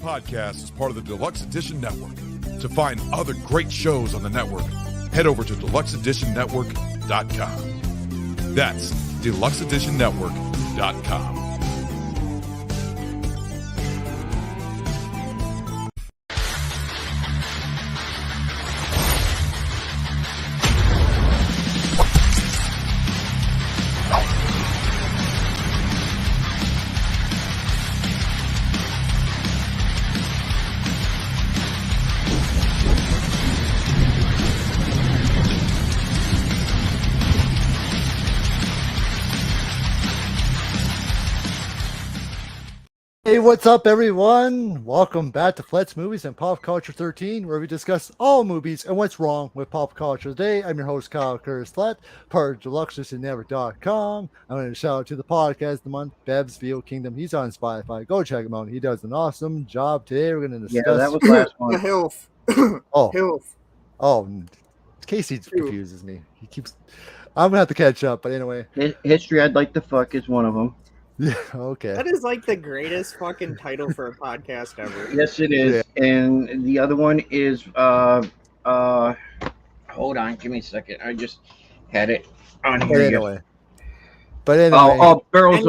podcast is part of the Deluxe Edition Network. To find other great shows on the network, head over to deluxeeditionnetwork.com. That's deluxeeditionnetwork.com. Hey, what's up, everyone? Welcome back to Flet's Movies and Pop Culture 13, where we discuss all movies and what's wrong with pop culture. Today, I'm your host, Kyle Curtis Flet, part of DeluxeEditionNetwork.com. I'm going to shout out to the podcast of the month, Bev's Video Kingdom. He's on Spotify. Go check him out. He does an awesome job. Today, we're going to discuss... Yeah, that was last one. Health. Oh. Health. Oh, Casey confuses me. He keeps... I'm going to have to catch up, but anyway. History I'd Like to Fuck is one of them. Yeah, okay. That is like the greatest fucking title for a podcast ever. Yes, it is. Yeah. And the other one is hold on, give me a second. I just had it on here. But anyway. Barrel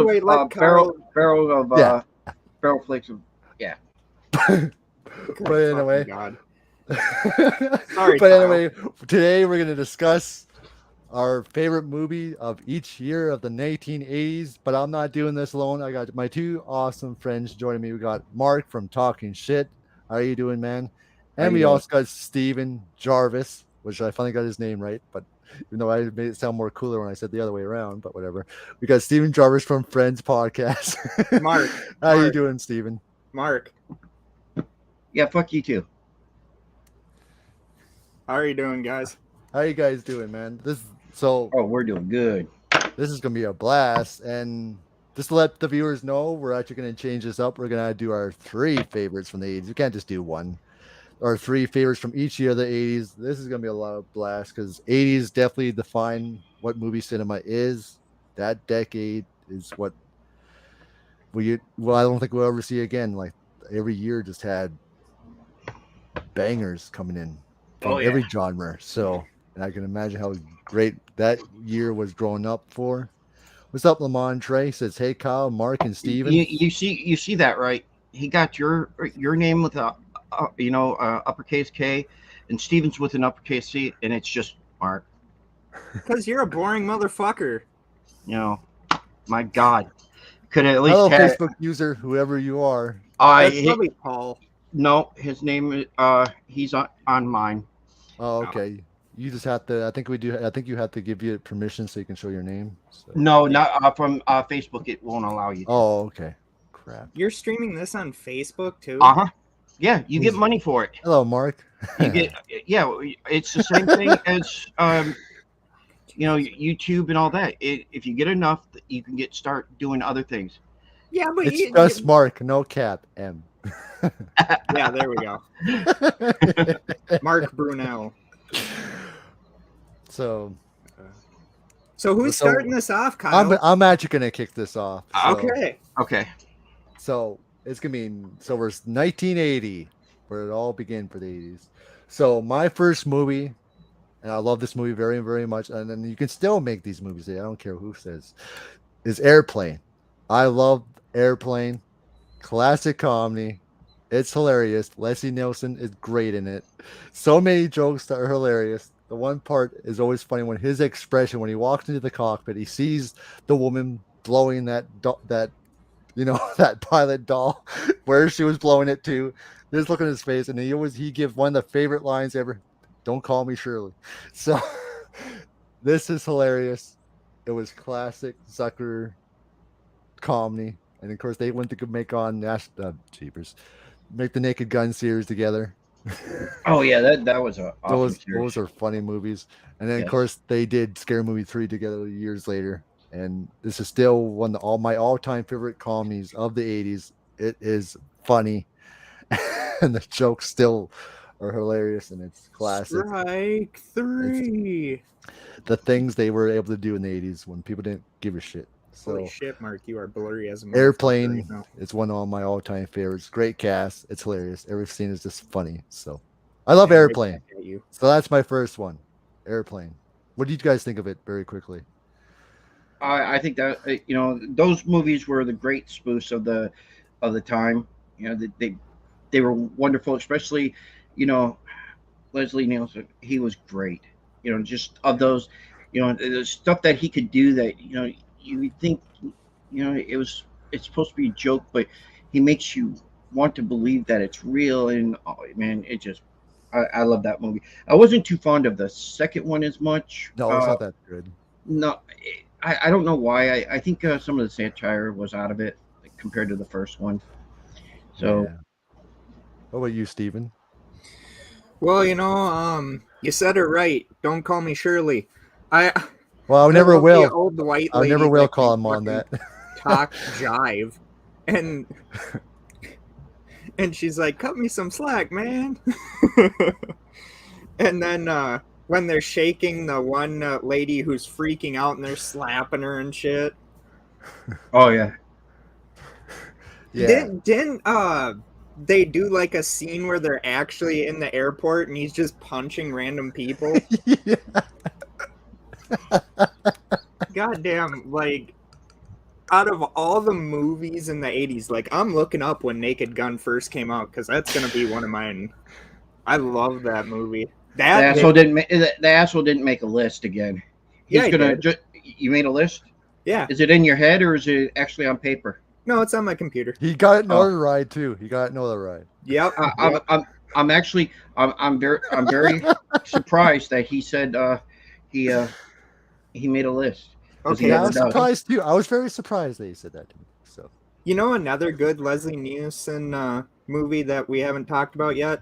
flakes of But anyway. God. Sorry, but anyway, today we're gonna discuss our favorite movie of each year of the 1980s, but I'm not doing this alone. I got my two awesome friends joining me. We got Mark from Talking Shit. How are you doing, man? And we also got Steven Jarvis, which I finally got his name right, but even though I made it sound more cooler when I said the other way around, but whatever. We got Steven Jarvis from Friends Podcast. Mark. How you doing, Steven? Mark. Yeah, fuck you too. How are you doing, guys? How you guys doing, man? We're doing good. This is gonna be a blast, and just to let the viewers know, we're actually gonna change this up. We're gonna do our three favorites from the 80s. We can't just do one. Our three favorites from each year of the 80s. This is gonna be a lot of blast because 80s definitely define what movie cinema is. That decade is what I don't think we'll ever see again. Like every year just had bangers coming in from every genre. So. And I can imagine how great that year was growing up for. What's up, Lamont Trey? Says, hey, Kyle, Mark, and Steven. You see that, right? He got your name with a uppercase K, and Steven's with an uppercase C, and it's just Mark. Because you're a boring motherfucker. You know, my God. Could at least Facebook user, whoever you are. That's probably Paul. No, his name he's on mine. Oh, okay. You just have to. I think you have to give you permission so you can show your name. So. No, not from Facebook. It won't allow you. Oh, okay. Crap. You're streaming this on Facebook too? Yeah, you get money for it. Hello, Mark. You get it's the same thing as YouTube and all that. If you get enough, you can start doing other things. Yeah, but it's just Mark, no cap. M. Yeah, there we go. Mark Brunel. So who's starting this off, Kyle? I'm actually gonna kick this off. So. Okay. So it's gonna be we're 1980, where it all began for the 80s. So my first movie, and I love this movie very, very much, and then you can still make these movies. I don't care who says, is Airplane. I love Airplane, classic comedy. It's hilarious. Leslie Nielsen is great in it. So many jokes that are hilarious. The one part is always funny when his expression when he walks into the cockpit, he sees the woman blowing that pilot doll, where she was blowing it to. Just look at his face, and he gives one of the favorite lines ever. Don't call me Shirley. So this is hilarious. It was classic Zucker comedy, and of course they went to make make the Naked Gun series together. Oh yeah, that was a awesome those are funny movies. And then of course they did Scary Movie 3 together years later. And this is still one of my all-time favorite comedies of the 80s. It is funny, and the jokes still are hilarious, and it's classic. Strike 3. The things they were able to do in the 80s when people didn't give a shit. So Holy shit, Mark, you are blurry as a motherfucker Airplane, right now. it's one of my all-time favorites. Great cast. It's hilarious. Every scene is just funny. So I love And right Airplane. back at you. So that's my first one. Airplane. What do you guys think of it very quickly? I think that those movies were the great spoofs of the time. They were wonderful, especially Leslie Nielsen. He was great. Just of those, the stuff that he could do that you would think it's supposed to be a joke, but he makes you want to believe that it's real. And oh man, I love that movie. I wasn't too fond of the second one as much. No, it's not that good. No, I don't know why. I think some of the satire was out of it compared to the first one. So Yeah. What about you, Steven? Well, you said it right. Don't call me Shirley. I Well, I never love the will. old white I lady never will that call can him on fucking that. talk jive, and she's like, "Cut me some slack, man." And then when they're shaking the one lady who's freaking out and they're slapping her and shit. oh yeah. Yeah. Didn't they do like a scene where they're actually in the airport and he's just punching random people? Yeah. Goddamn, like out of all the movies in the 80s, like I'm looking up when Naked Gun first came out because that's gonna be one of mine. I love that movie. The asshole didn't make a list again. Yeah, He's he gonna. did. You made a list? Yeah. Is it in your head or is it actually on paper? No, it's on my computer. He got another ride too. He got another ride. Yep. I'm very surprised that he said he made a list. 'Cause he Okay. Yeah, I never was does. surprised too. I was very surprised that he said that to me. So You know another good Leslie Nielsen movie that we haven't talked about yet?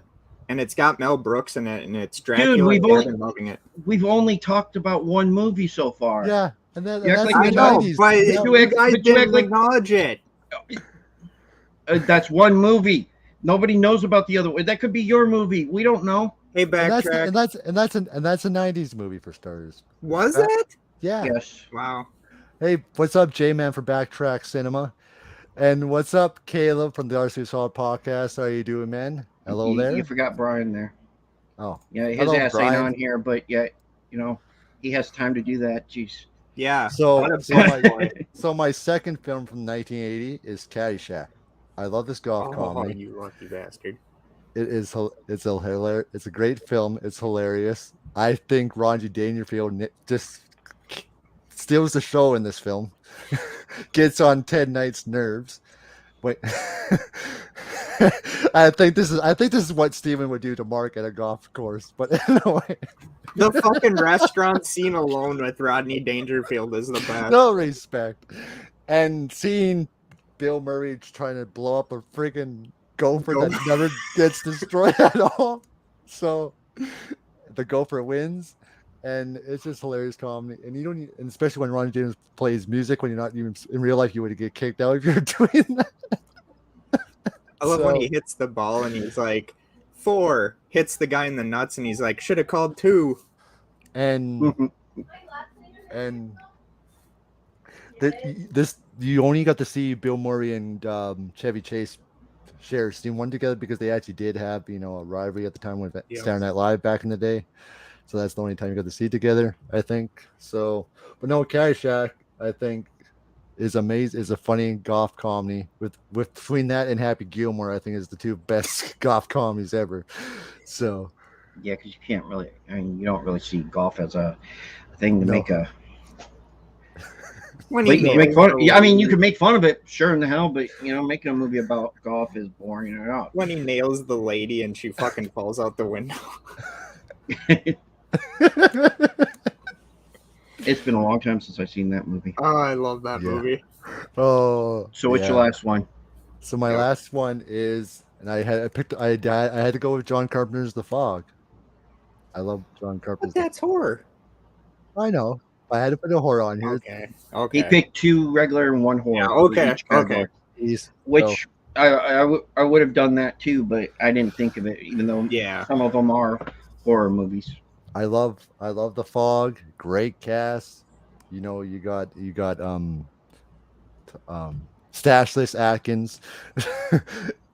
And it's got Mel Brooks in it, and it's Dracula. we've and only- I've been loving it. We've only talked about one movie so far. yeah, and then You act that's like the you know, 90s. but Yeah. you you act- guys but you act didn't like- acknowledge it. That's one movie. Nobody knows about the other one. That could be your movie. We don't know. Hey, And that's backtrack. and that's a 90s movie for starters. Was it? Yeah. Yes. Wow. Hey, what's up, J-Man for Backtrack Cinema? And what's up, Caleb from the RC Solid Podcast? How are you doing, man? Hello there. You forgot Brian there. Oh, Yeah, his Hello, ass ain't Brian. on here, but yet, he has time to do that. Jeez. Yeah. so What a so bad boy. so my second film from 1980 is Caddyshack. I love this golf Oh, comedy. you lucky bastard. It's a hilarious. It's a great film. It's hilarious. I think Ronji Dangerfield just steals the show in this film. Gets on Ted Knight's nerves. Wait, I think this is what Steven would do to Mark at a golf course. But anyway, The fucking restaurant scene alone with Rodney Dangerfield is the best. no respect. And seeing Bill Murray trying to blow up a freaking gopher that never gets destroyed at all. So the gopher wins, and it's just hilarious comedy. And you don't, and especially when Ronnie James plays music when you're not even in real life, you would get kicked out if you're doing that. I love when So- he hits the ball and he's like, 4, hits the guy in the nuts, and he's like, should have called 2. And this you only got to see Bill Murray and Chevy Chase share a scene one together because they actually did have a rivalry at the time with Yeah. Saturday Night Live back in the day. So that's the only time you got to see together, I think. So, but no, Caddyshack, I think, is amazing. Is a funny golf comedy with between that and Happy Gilmore, I think is the two best golf comedies ever. So Yeah, because you can't really. I mean, you don't really see golf as a thing to No. make a. When But he you can make nails fun. the Yeah, I mean, you lady- can make fun of it, sure in the hell, but making a movie about golf is boring enough. when he nails the lady and she fucking falls out the window. It's been a long time since I've seen that movie. Oh, I love that Yeah. movie. oh, So what's your yeah. last one? So my last one is, and I had to go with John Carpenter's The Fog. I love John But Carpenter's. that's horror. I know. I had to put a horror on here. Okay. He Okay. picked 2 regular and 1 horror. Yeah, for okay, each category, okay. Please. Which I would have done that too, but I didn't think of it, even though Yeah. some of them are horror movies. I love The Fog. Great cast. You got Stashless Atkins,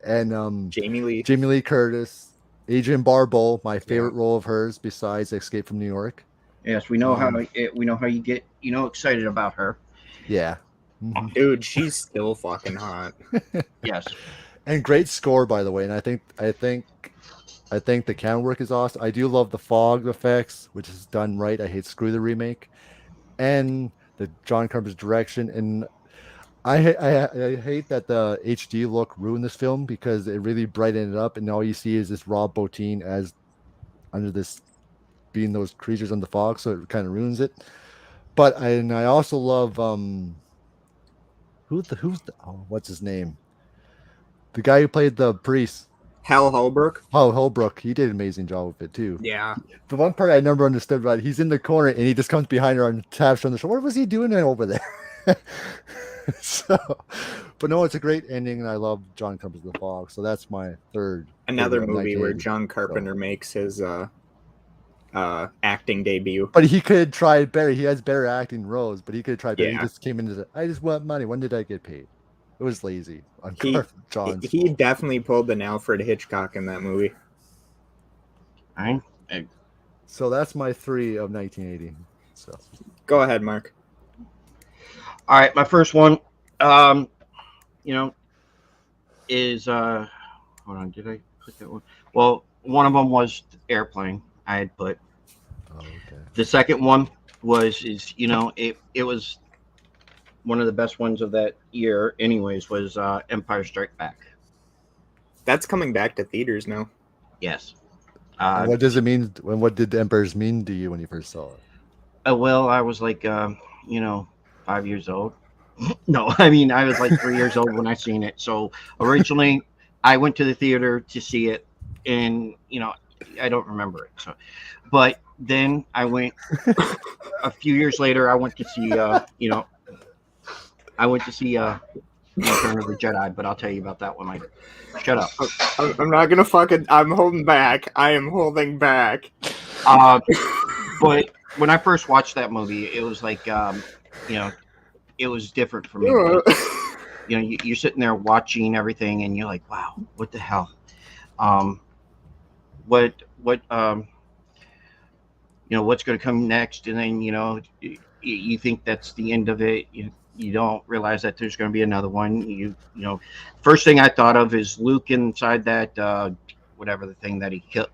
and Jamie Lee. Jamie Lee Curtis, Adrienne Barbeau, my favorite Yeah. role of hers besides Escape from New York. Yes, we know how you get excited about her. Yeah. Mhm. Dude, she's still fucking hot. Yes. And great score, by the way. And I think the camera work is awesome. I do love the fog effects, which is done right. I hate Screw the remake, and the John Carpenter's direction. And I hate that the HD look ruined this film because it really brightened it up, and all you see is this Rob Bottin as under this being those creatures in the fog, so it kind of ruins it. But I also love what's his name? The guy who played the priest. Hal Holbrook. Oh, Holbrook, he did an amazing job with it too. Yeah. The one part I never understood, right? He's in the corner and he just comes behind her and taps her on the shoulder. What was he doing over there? So, but no, it's a great ending, and I love John Carpenter's The Fog. So that's my third. Another favorite of movie where 1980. John Carpenter makes his acting debut. But he could try better. He has better acting roles, but he could try better. Yeah. He just came into the, I just want money. When did I get paid? It was lazy on He- John's. He definitely pulled an Alfred Hitchcock in that movie. Right? So that's my 3 of 1980. So Go ahead, Mark. All right, my first one, is hold on, did I put that one? Well, one of them was Airplane. I had put. okay. The second one it was one of the best ones of that year, anyways. Was Empire Strike Back. That's coming back to theaters now. Yes. And what does it mean? What did the Emperors mean to you when you first saw it? Well, I was like, 5 years old. No, I mean, I was like 3 years old when I seen it. So originally, I went to the theater to see it, and I don't remember it. So, but then I went a few years later. I went to see, Return of the Jedi. But I'll tell you about that one later. Shut up. I'm not gonna I'm holding back. I am holding back. But when I first watched that movie, it was like, it was different for me. You're sitting there watching everything, and you're like, wow, what the hell? What's going to come next? And then, you think that's the end of it. You don't realize that there's going to be another one. First thing I thought of is Luke inside that, whatever the thing that he killed,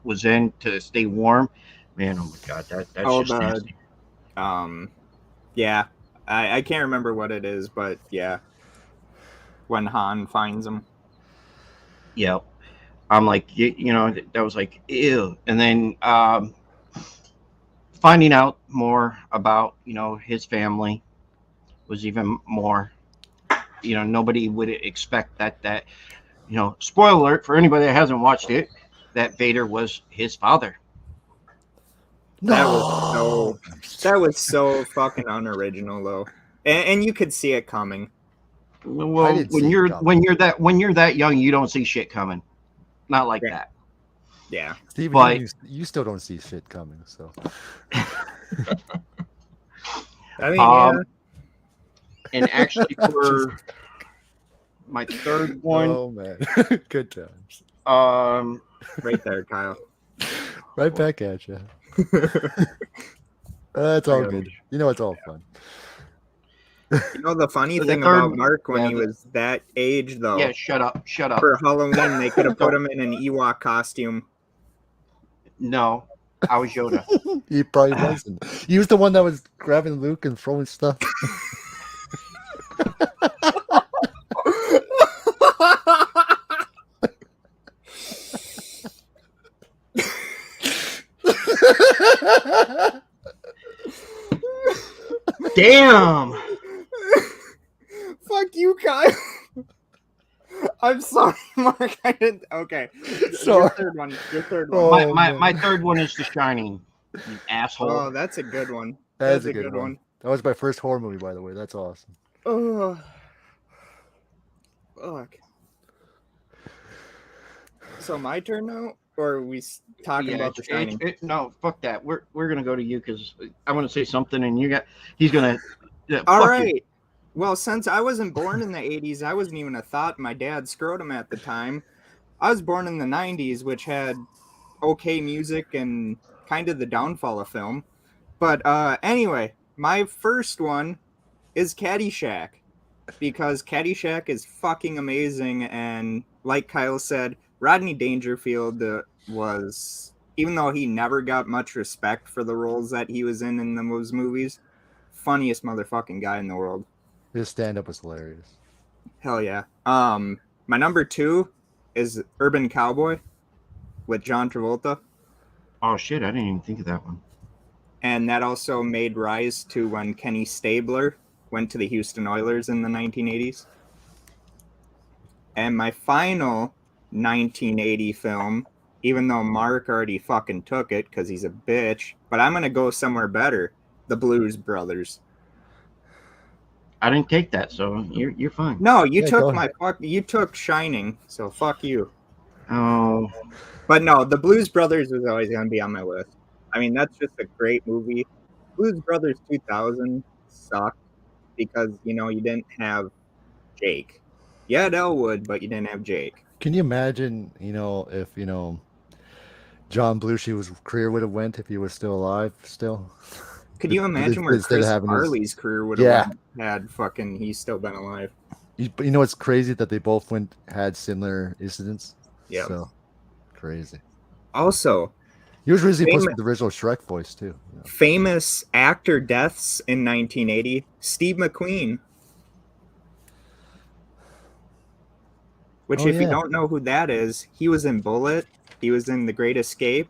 was in to stay warm. Man, oh my God, that's just nasty. Yeah, I can't remember what it is, but yeah, when Han finds him. Yeah, I'm like, that was like, ew. And then finding out more about, his family was even more, nobody would expect that, spoiler alert for anybody that hasn't watched it, that Vader was his father. That was so fucking unoriginal though, and you could see it coming. Well, when you're that young, you don't see shit coming, not like that. Yeah, Steven, But- you still don't see shit coming. So I mean, And actually, for my third one, oh man, good times. right there, Kyle. Right back at you. It's all good. It's all fun. The funny The thing third- about Mark when yeah, he the- was that age, though, yeah, shut up. for Halloween they could have put him in an Ewok costume. No, I was Yoda. He probably wasn't. He was the one that was grabbing Luke and throwing stuff. Damn. Fuck you, Kyle. I'm sorry, Mark. I didn't. Okay. Sorry. Your third one. Oh, My man. third one is The Shining. You asshole. Oh, that's a good one. That's a good one. That was my first horror movie, by the way. That's awesome. Oh, fuck. So my turn now, or are we talking about The Shining? No, fuck that. We're gonna go to you because I want to say something, and he's gonna. Yeah, All fuck right. Well, since I wasn't born in the 80s, I wasn't even a thought in my dad's scrotum at the time. I was born in the 90s, which had okay music and kind of the downfall of film. But anyway, my first one is Caddyshack, because Caddyshack is fucking amazing. And like Kyle said, Rodney Dangerfield was, even though he never got much respect for the roles that he was in those movies, funniest motherfucking guy in the world. His stand-up was hilarious. Hell yeah. My number 2 is Urban Cowboy with John Travolta. Oh shit, I didn't even think of that one. And that also made rise to when Kenny Stabler went to the Houston Oilers in the 1980s. And my final 1980 film, even though Mark already fucking took it because he's a bitch, but I'm going to go somewhere better, The Blues Brothers. I didn't take that, so you're fine. No, you Yeah, took you took Shining, so fuck you. Oh, But no, The Blues Brothers was always going to be on my list. I mean, that's just a great movie. Blues Brothers 2000 sucked because, you didn't have Jake. You had Elwood, but you didn't have Jake. Can you imagine, if John Belushi's career would have went if he was still alive still? Could you imagine where Instead of Chris having his- Farley's career would have had fucking he's still been alive? But you know what's crazy that they both had similar incidents. Yeah. So crazy. Also, He was originally supposed to Famous- be the original Shrek voice too. famous actor deaths in 1980. Steve McQueen. Which, Oh, if you yeah. don't know who that is, he was in Bullet, he was in The Great Escape,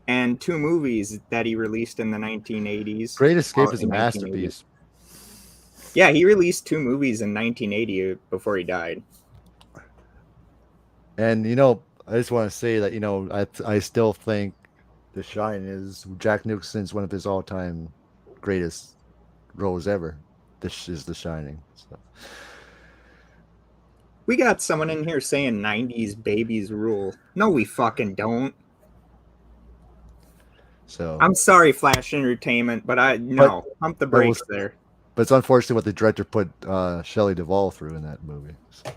and 2 movies that he released in the 1980s. Great Escape is a in 1980. masterpiece. Yeah, he released 2 movies in 1980 before he died. And I just want to say that I still think The Shine is Jack Nicholson's one of his all-time greatest roles ever. This is The Shining. So. We got someone in here saying 90s babies rule. No, we fucking don't. So, I'm sorry, Flash Entertainment, but pump the brakes there. but it's unfortunate what the director put Shelley Duvall through in that movie. So.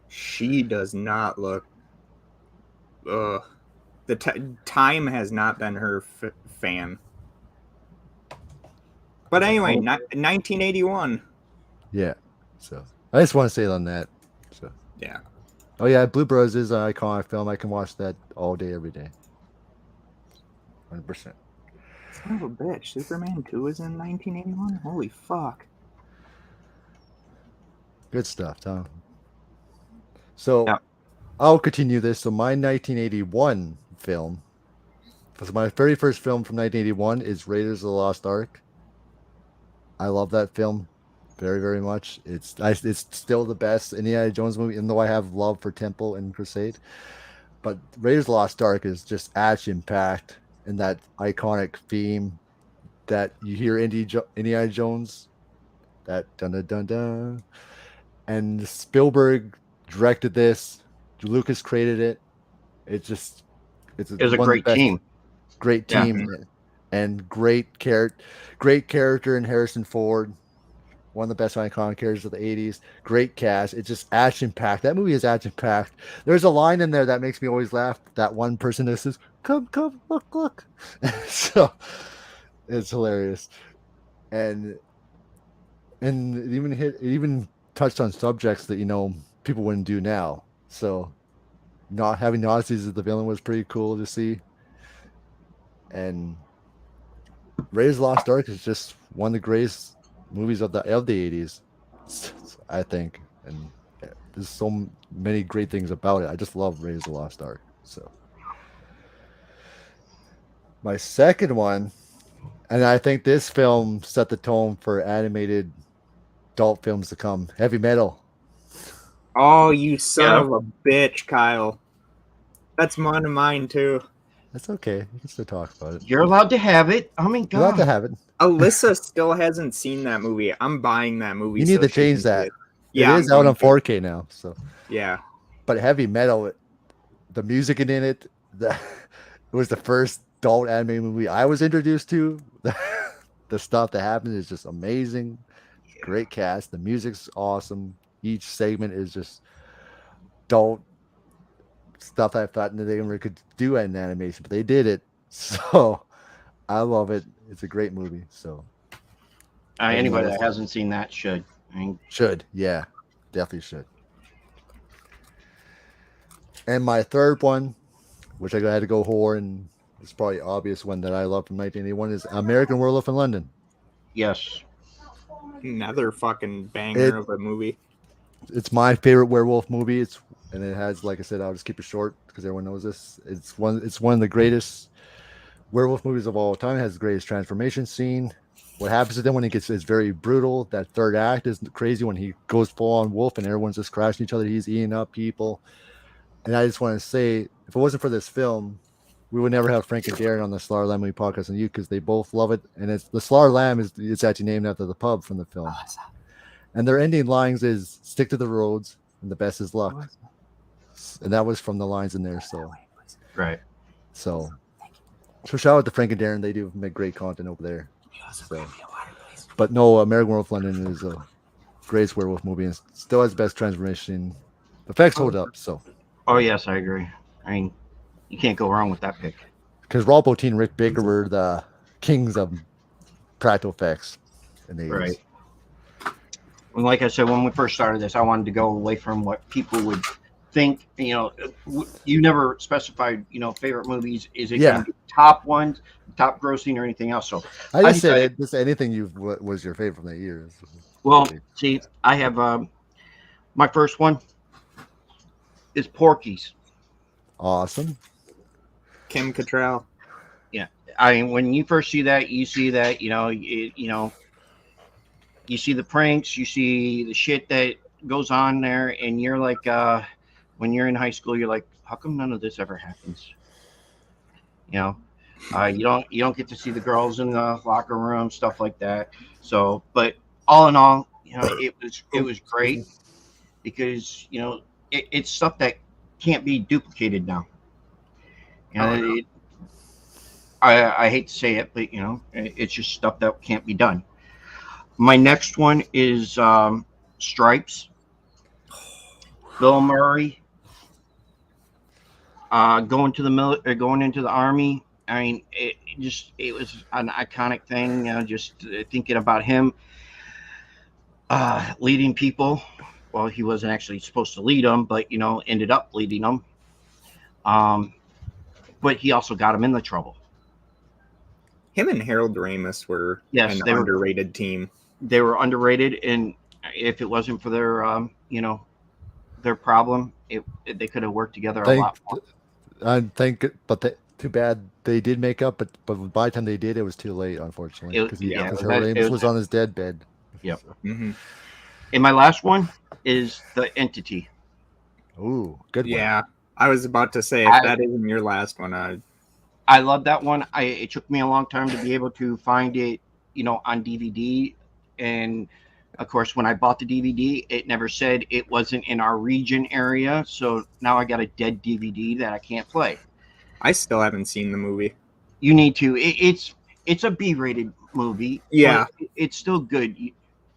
She does not look. Ugh. The time has not been her fan. But anyway, 1981. Yeah. So I just want to say on that. So Yeah. oh yeah, Blue Bros is an iconic film. I can watch that all day, every day. 100%. Son of a bitch. Superman 2 is in 1981? Holy fuck. Good stuff, Tom. So Yeah. I'll continue this. So my 1981 film, because my very first film from 1981 is Raiders of the Lost Ark. I love that film very, very much. It's still the best Indiana Jones movie, even though I have love for Temple and Crusade. But Raiders of the Lost Ark is just action-packed, and that iconic theme that you hear Indiana Jones, that dun dun dun dun. And Spielberg directed this. Lucas created it. It was it was a one of the great best- team. Great Yeah. team, and great character in Harrison Ford. One of the best iconic characters of the 80s. Great cast. It's just action-packed. That movie is action-packed. There's a line in there that makes me always laugh. That one person that says, come, look. So it's hilarious. And it even touched on subjects that, people wouldn't do now. So not having Nazis as the villain was pretty cool to see. And Raiders of the Lost Ark is just one of the greatest movies of the 80s, I think. And there's so many great things about it. I just love Raiders of the Lost Ark. So my second one, and I think this film set the tone for animated adult films to come, Heavy Metal. Oh, you son Yeah. of a bitch, Kyle. That's one of mine, too. That's okay. You can still talk about it. You're allowed to have it. I mean, You have to God. have it. Alyssa still hasn't seen that movie. I'm buying that movie. You need to she change can see that. it. Yeah, It is I'm out on going 4K now. So, to. Yeah. but Heavy Metal, the music in it, it was the first adult anime movie I was introduced to. The stuff that happened is just amazing. great cast. The music's awesome. Each segment is just don't stuff I thought they never could do in animation, but they did it. So I love it. It's a great movie. So Anybody that hasn't seen that should. I mean, should, yeah, definitely should. And my third one, which I had to go horror, and it's probably obvious one that I love from 1981 is American Werewolf in London. yes. Another fucking banger of a movie. It's my favorite werewolf movie. And it has, like I said, I'll just keep it short because everyone knows this. It's one of the greatest werewolf movies of all time. It has the greatest transformation scene. What happens to them when he gets is very brutal. That third act is crazy when he goes full on wolf and everyone's just crashing each other. He's eating up people. And I just want to say, if it wasn't for this film, we would never have Frank and Darren on the Slar Lamb Movie Podcast and you, because they both love it. And it's the Slar Lamb it's actually named after the pub from the film. And their ending lines is "Stick to the roads and the best is luck," and that was from the lines in there. So Right. So shout out to Frank and Darren. They do make great content over there. So, but no, American Werewolf London is a greatest werewolf movie and still has the best transformation. Effects hold up. So. Oh yes, I agree. I mean, you can't go wrong with that pick. Because Rob Bottin and Rick Baker were the kings of practical effects in the 80s. Right. And like I said, when we first started this, I wanted to go away from what people would think. You know, you never specified, favorite movies. Is it going to be top ones, top grossing, or anything else? So I just said just anything was your favorite from that year. Well, see, I have my first one is Porky's. Awesome. Kim Cattrall. Yeah, I mean, when you first see that, you see that, you see the pranks, you see the shit that goes on there, and you're like, when you're in high school, you're like, how come none of this ever happens? You don't get to see the girls in the locker room, stuff like that. So, but all in all, it was great because it's stuff that can't be duplicated now. I hate to say it, but it's just stuff that can't be done. My next one is Stripes. Bill Murray going into the army. I mean, it was an iconic thing. Just thinking about him leading people. Well, he wasn't actually supposed to lead them, but ended up leading them. But he also got him in the trouble. Him and Harold Ramis were an underrated team. They were underrated, and if it wasn't for their their problem, they could have worked together a lot more. I think, but too bad they did make up, but by the time they did, it was too late, unfortunately, because Harold Ramis was on his deathbed. Yep. Mm-hmm. And my last one is The Entity. Ooh, good one. Yeah, I was about to say, if that isn't your last one, I love that one. It took me a long time to be able to find it, on DVD. And of course, when I bought the DVD, it never said it wasn't in our region area. So now I got a dead DVD that I can't play. I still haven't seen the movie. You need to. It's a B-rated movie. Yeah. It's still good.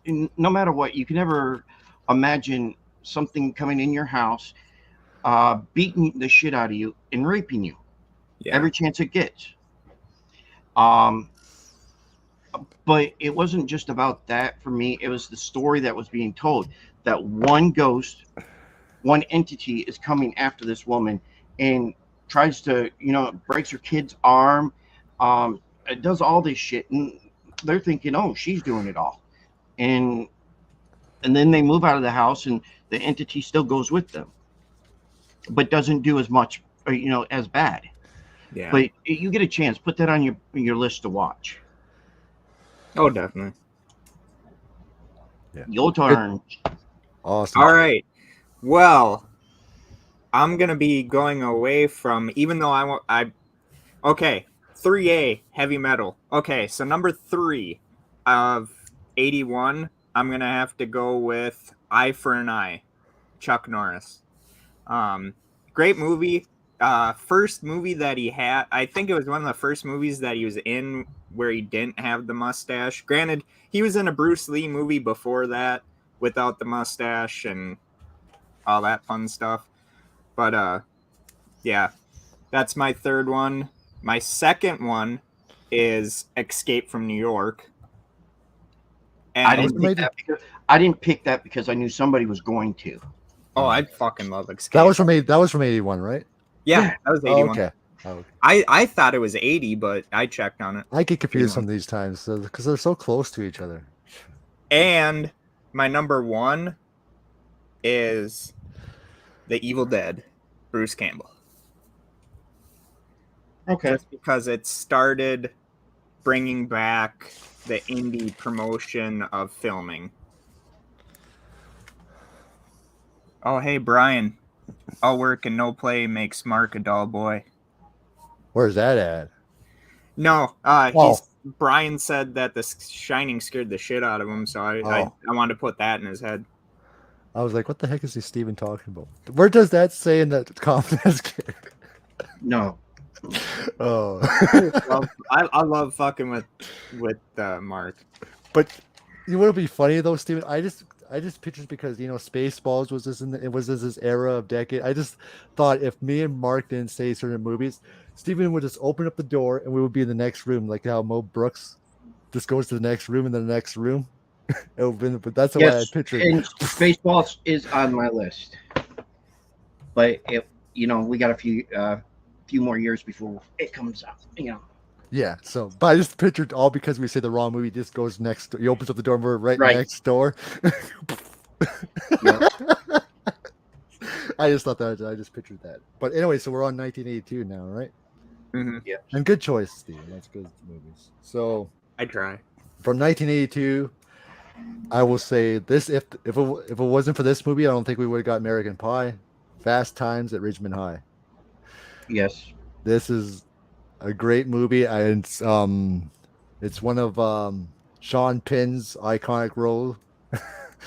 No matter what, you can never imagine something coming in your house, beating the shit out of you and raping you. Yeah. Every chance it gets. But it wasn't just about that for me. It was the story that was being told, that one ghost, one entity is coming after this woman and tries to, breaks her kid's arm. It does all this shit. And they're thinking, oh, she's doing it all. And then they move out of the house and the entity still goes with them, but doesn't do as much, as bad. Yeah. But you get a chance, put that on your list to watch. Oh, definitely. Yeah. Your turn. Awesome. All right. Well, I'm going to be going away from, even though okay, 3A, heavy metal. Okay, so number 3 of 81, I'm going to have to go with Eye for an Eye, Chuck Norris. Great movie. first movie that he had. I think it was one of the first movies that he was in where he didn't have the mustache. Granted, he was in a Bruce Lee movie before that without the mustache and all that fun stuff. But yeah, that's my third one. My second one is Escape from New York. And I didn't pick that because I knew somebody was going to. oh, I fucking love Escape. That was from 81, right? Yeah, that was 81. Oh, okay. Oh, I thought it was 80, but I checked on it. I get confused some of these times because they're so close to each other. And my number one is The Evil Dead, Bruce Campbell. Okay. Just because it started bringing back the indie promotion of filming. Oh, hey, Brian. All work and no play makes Mark a dull boy. Where's that at? No, Brian said that The Shining scared the shit out of him, so I wanted to put that in his head. I was like, what the heck is this Steven talking about? Where does that say in that comment? No. Oh. I love fucking with Mark. But you want to be funny though, Steven? I just pictured because Spaceballs was this era of decade. I just thought if me and Mark didn't say certain movies, Steven would just open up the door and we would be in the next room, like how Mo Brooks just goes to the next room and the next room. But that's the way I pictured. And Spaceballs is on my list, but we got a few more years before it comes out. Yeah, but I just pictured all because we say the wrong movie. Just goes next. He opens up the door and we're right next door. Yep. I just thought that. I just pictured that. But anyway, so we're on 1982 now, right? Mm-hmm. Yeah. And good choice, Steve. That's good movies. So I try. From 1982, I will say this: if it wasn't for this movie, I don't think we would have got American Pie. Fast Times at Ridgemont High. Yes. This is a great movie, and it's one of Sean Penn's iconic role.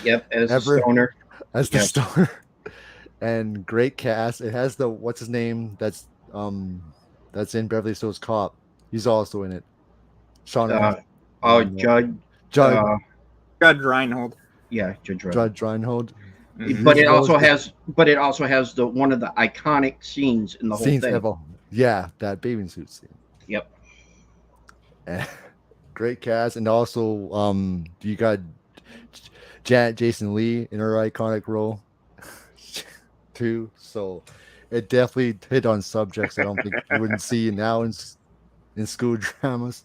Yep, as the stoner. As the stoner, and great cast. It has what's his name? That's in Beverly Hills Cop. He's also in it. Sean. Judge Reinhold. Yeah, Judge Reinhold. Mm-hmm. But it also has one of the iconic scenes in the whole thing. Yeah, that bathing suit scene. Yep. Great cast, and also you got Janet Jason Leigh in her iconic role too. So it definitely hit on subjects I don't think you wouldn't see now in school dramas.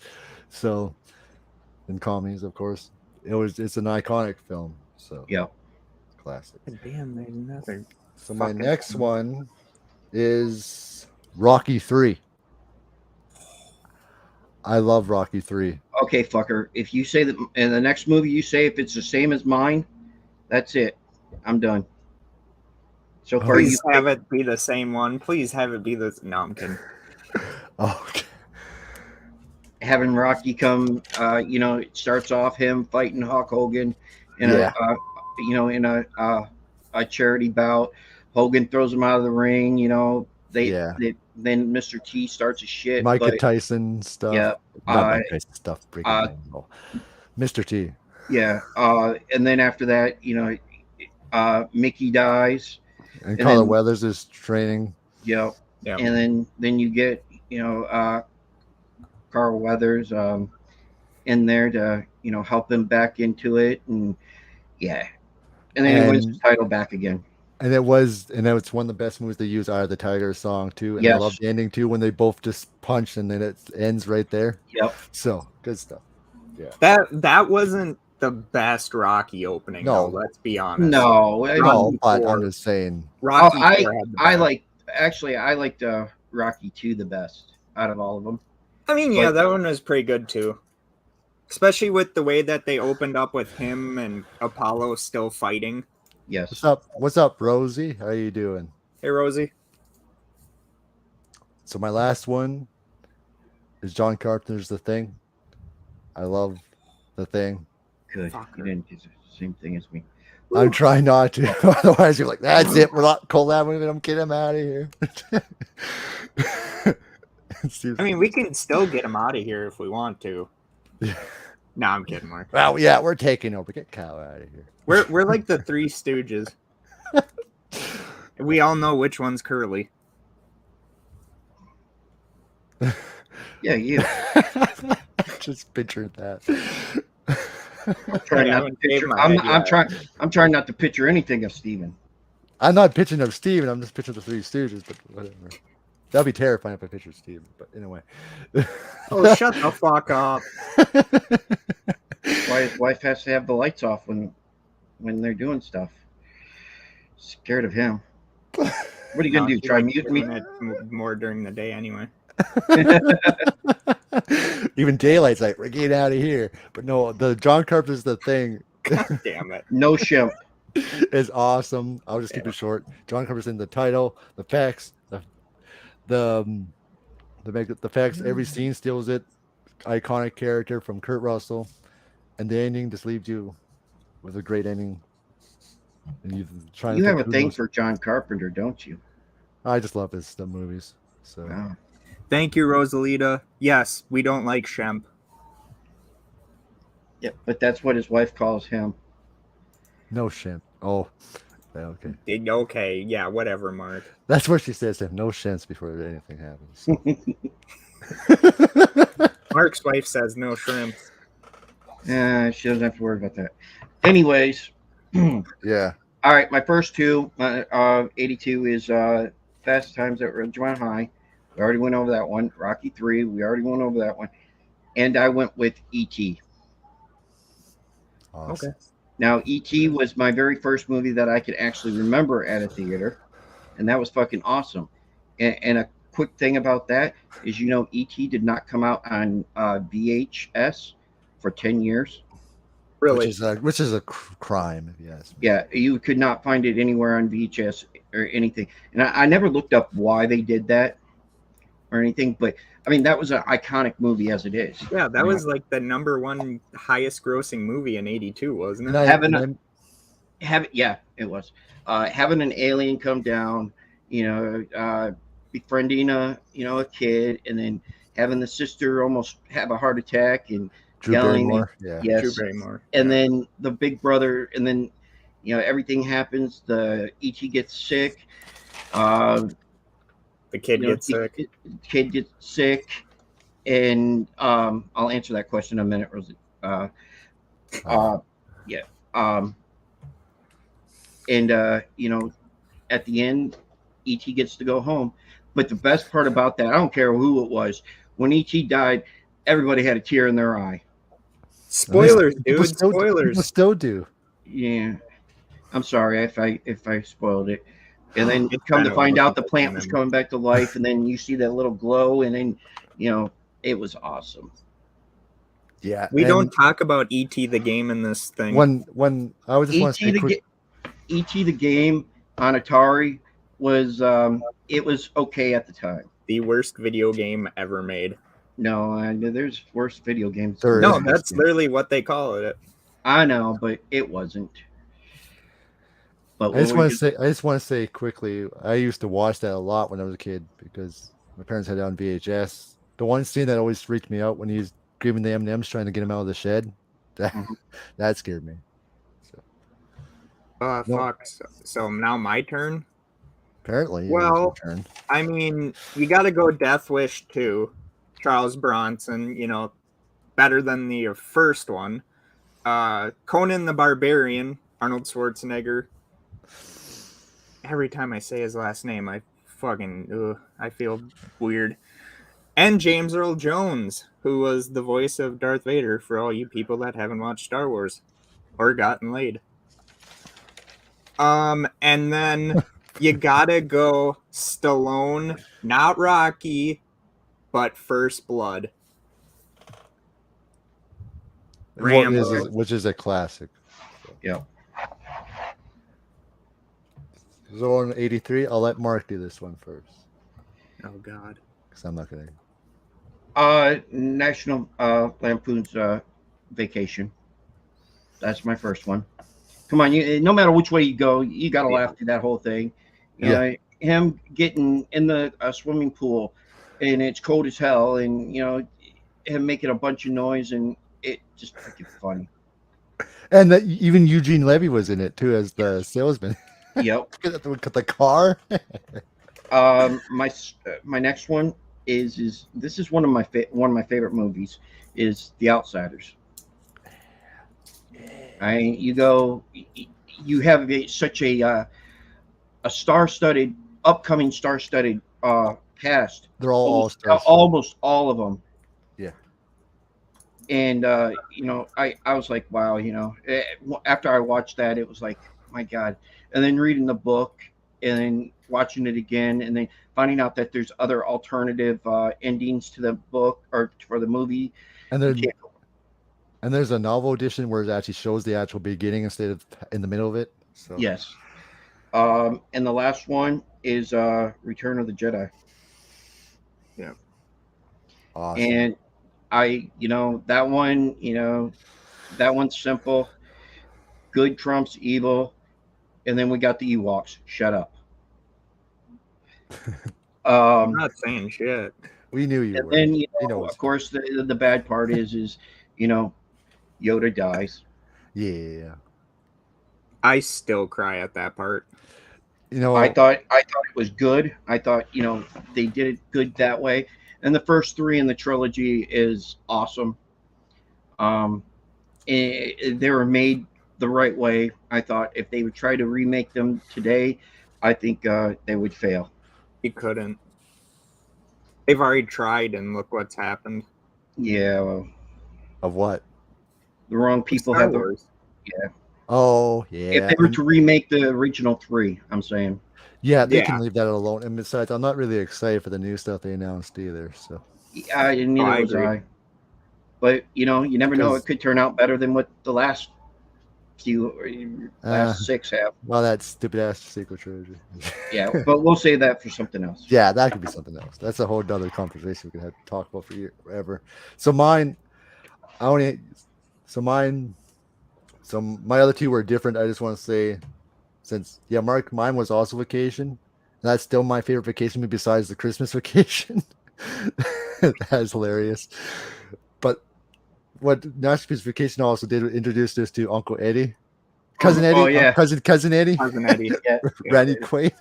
So in comedies, of course, it's an iconic film. So yeah, classic. Damn, there's another. So my next one is Rocky 3. I love Rocky 3. Okay, fucker. If you say that in the next movie you say if it's the same as mine, that's it. I'm done. So far, Please have it be the same one. Please have it be the. No, I'm kidding. Okay. Having Rocky come, it starts off him fighting Hulk Hogan in a charity bout. Hogan throws him out of the ring. Then Mr. T starts his shit. Micah Tyson stuff. Yeah. Not Mike Tyson stuff. Mr. T. Yeah. And then after that, Mickey dies. And Carla Weathers is training. Yeah. And then you get, Carl Weathers in there to, help him back into it. And yeah. And then he wins the title back again. And it's one of the best movies they use Eye of the Tiger song too. And I love the ending too when they both just punch and then it ends right there. Yep. So good stuff. Yeah. That wasn't the best Rocky opening. No, let's be honest. No, but I'm just saying. Rocky. I liked Rocky 2 the best out of all of them. I mean, yeah, that one was pretty good too. Especially with the way that they opened up with him and Apollo still fighting. Yes. What's up, Rosie? How are you doing? Hey, Rosie. So my last one is John Carpenter's The Thing. I love The Thing. Good. You didn't do the same thing as me. I'm trying not to. Otherwise, you're like, that's it. We're not collaborating. I'm kidding. I'm out of here. I mean, we can still get him out of here if we want to. No, I'm kidding, Mark. Well, yeah, we're taking over. Get Kyle out of here. We're like the Three Stooges. We all know which one's Curly. Yeah, you. Just pictured that. I'm trying Yeah, not I to would save picture. my I'm idea. trying not to picture anything of Steven. I'm not pitching of Steven. I'm just pitching the Three Stooges, but whatever. That'd be terrifying if I pictured Steven. But anyway. Oh, shut the fuck up. Why his wife has to have the lights off when they're doing stuff. Scared of him. What are you gonna do? She Try likes mute me? doing it more during the day anyway. Even daylight's like, we're getting out of here. But no, the John Carpenter's The Thing God damn it. No shimp. is awesome. I'll just keep it short. John Carpenter's in the title, the facts, the facts. Every scene steals it. Iconic character from Kurt Russell, and the ending just leaves you with a great ending. And You have a thing for John Carpenter, don't you? I just love his movies. So Wow. Thank you, Rosalita. Yes, we don't like Shemp. Yeah, but that's what his wife calls him. no shit. Oh, yeah, okay. Okay, yeah, whatever, Mark. That's what she says to him. No shits before anything happens. Mark's wife says no shrimp. Yeah, she doesn't have to worry about that. Anyways, Yeah. all right, my first two, 82 is Fast Times at Ridgemont High. We already went over that one. Rocky 3, we already went over that one. And I went with E.T. Awesome. Okay. Now, E.T. was my very first movie that I could actually remember at a theater, and that was fucking awesome. And a quick thing about that is, E.T. did not come out on VHS for 10 years. Really? Which is a crime, if you ask me. Yeah, you could not find it anywhere on VHS or anything. And I never looked up why they did that or anything, but I mean, that was an iconic movie as it is. Yeah, that was like the #1 highest grossing movie in 82, wasn't it? Yeah, it was. Having an alien come down, befriending a kid, and then having the sister almost have a heart attack and Drew yelling. Barrymore. Yeah. Yes. Drew Barrymore. And then the big brother, and then everything happens. The E.T. gets sick. The kid gets sick. Kid gets sick, and I'll answer that question in a minute, Rosie. At the end, E.T. gets to go home. But the best part about that, I don't care who it was, when E.T. died, everybody had a tear in their eye. Spoilers, People dude. People Spoilers. still do. Yeah, I'm sorry if I spoiled it. And then It's come to kinda find out the almost plant like was an coming back to life, and then you see that little glow, and then it was awesome. Yeah. E We and don't talk about E.T. the game in this thing. when I was just want to E.T. say quick, E.T. the game on Atari was it was okay at the time. The worst video game ever made. No, there's worse video games. There No, is. that's literally what they call it. I know, but it wasn't. But I just want to say quickly, I used to watch that a lot when I was a kid because my parents had it on VHS. The one scene that always freaked me out when he's giving the M&Ms trying to get him out of the shed, that scared me. So, No. Fuck. So now my turn? apparently, Well- it was your turn. I mean, you got to go Death Wish 2. Charles Bronson, better than the first one. Conan the Barbarian, Arnold Schwarzenegger. Every time I say his last name, I feel weird. And James Earl Jones, who was the voice of Darth Vader for all you people that haven't watched Star Wars or gotten laid. And then you gotta go Stallone, not Rocky, but First Blood. Rambo. Which is a classic. Yeah. So on 83, I'll let Mark do this one first Oh God. because I'm not gonna. National Lampoon's Vacation. That's my first one. Come on, no matter which way you go, you got to Yeah. laugh through that whole thing. You Yeah. know, him getting in the swimming pool, and it's cold as hell, and him making a bunch of noise, and it just freaking funny. And even Eugene Levy was in it too as the salesman. Yep. The car. My next one is this is one of my favorite movies is The Outsiders. You have such a upcoming star-studded cast. They're all stars. Almost all of them. Yeah. And I was like, wow, after I watched that, it was like, my God. And then reading the book, and then watching it again, and then finding out that there's other alternative endings to the book or for the movie. And there's a novel edition where it actually shows the actual beginning instead of in the middle of it. So Yes. And the last one is Return of the Jedi. awesome. And that one's simple. Good trumps evil. And then we got the Ewoks. Shut up. I'm not saying shit. We knew you And were. then it's of course the bad part is Yoda dies. Yeah. I still cry at that part. I thought it was good. I thought they did it good that way. And the first three in the trilogy is awesome. They were made the right way. I thought if they would try to remake them today, I think they would fail. You couldn't. They've already tried, and look what's happened. Yeah, well, Of what? the wrong people Star have the. Wars. Oh, yeah. If they were to remake the original three, I'm saying. Yeah, they Yeah. can leave that alone. And besides, I'm not really excited for the new stuff they announced either. So Neither I was agree. I. But you never know. Because- It could turn out better than what the last six have. well, that stupid ass sequel trilogy. Yeah, but we'll save that for something else. Yeah, that could be something else. That's a whole other conversation we could have to talk about forever. So mine, so my other two were different. I just want to say, Mark, mine was also Vacation. And that's still my favorite vacation movie besides the Christmas Vacation. That's hilarious. But what Masterpiece Vacation also did introduce us to Uncle Eddie, Cousin Eddie, Oh, yeah. cousin Eddie, Cousin Eddie. Yeah. Randy Quaid.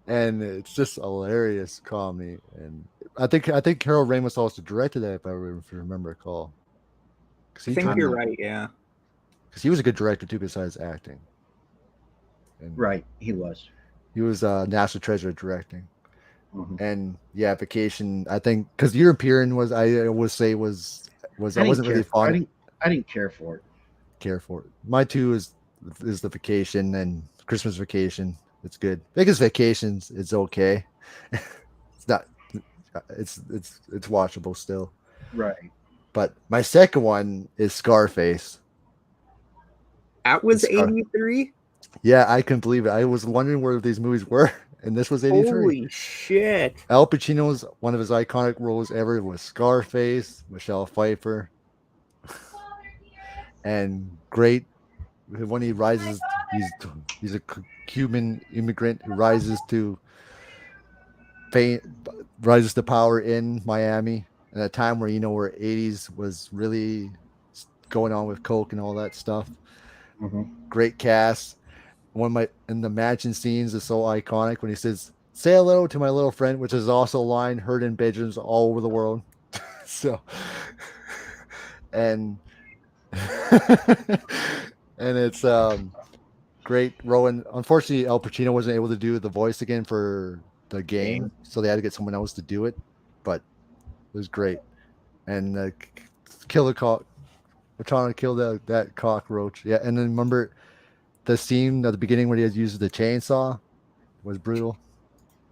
And it's just hilarious comedy. And I think Harold Ramis also directed that, if I remember call. I think you're right, yeah. Because he was a good director too, besides acting. And Right, he was. he was National Treasure directing. Mhm. And yeah, Vacation. I think because European was, I would say was I wasn't really fond. I didn't care for it. Care for it. My two is the Vacation and Christmas Vacation. It's good. Vegas Vacations, it's okay. It's not. It's watchable still. Right. But my second one is Scarface. That was It's- 83? Yeah, I couldn't believe it. I was wondering where these movies were, and this was 83. Holy shit. Al Pacino's one of his iconic roles ever was Scarface, Michelle Pfeiffer, and great when he rises. He's a Cuban immigrant who rises to power in Miami at a time where where 80s was really going on with coke and all that stuff. Mhm. Great cast. In the mansion scenes is so iconic when he says, "Say hello to my little friend," which is also a line heard in bedrooms all over the world. So, and and it's great. Rowan. Unfortunately, Al Pacino wasn't able to do the voice again for the game, so they had to get someone else to do it. But it was great. And kill the cock. We're trying to kill that cockroach. Yeah, and then remember the scene at the beginning where he uses the chainsaw was brutal.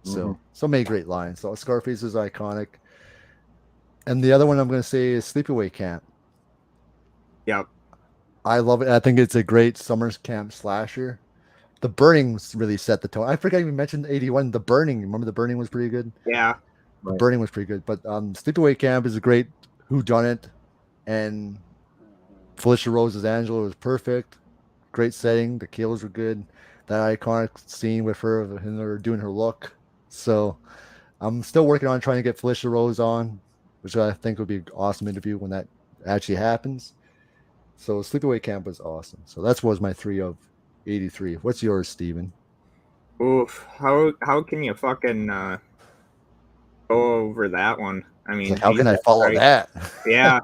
So many great lines. So Scarface is iconic. And the other one I'm going to say is Sleepaway Camp. Yep. I love it. I think it's a great summer camp slasher. The Burning really set the tone. I forgot you mentioned 81. The Burning. Remember The Burning was pretty good? Yeah. The Burning was pretty good. But Sleepaway Camp is a great whodunit. And Felicia Rose as Angela was perfect. Great setting. The kills were good. That iconic scene with her and her doing her look. So I'm still working on trying to get Felicia Rose on, which I think would be an awesome interview when that actually happens. So Sleepaway Camp was awesome. So that was my 3 of 83. What's yours, Steven? Oof. How can you fucking go over that one? I mean, How can I Jesus follow Christ. that? Yeah.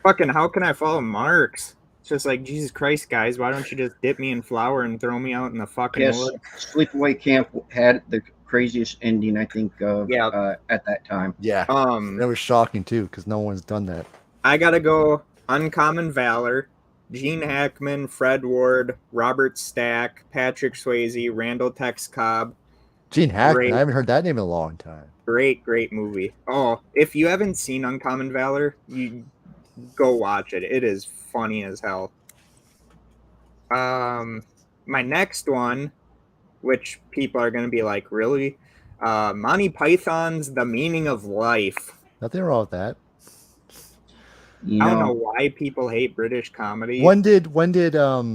Fucking how can I follow Mark's? It's just like, Jesus Christ, guys, why don't you just dip me in flour and throw me out in the fucking Yes, wood? Sleepaway Camp had the craziest ending, I think, of Yeah. at that time. Yeah. That was shocking too, because no one's done that. I gotta go Uncommon Valor, Gene Hackman, Fred Ward, Robert Stack, Patrick Swayze, Randall Tex Cobb. Gene Hackman. Great. I haven't heard that name in a long time. Great movie. Oh, if you haven't seen Uncommon Valor, you go watch it. It is funny as hell. My next one, which people are gonna be like, really? Monty Python's The Meaning of Life. Nothing wrong with that. You I don't know why people hate British comedy. When did the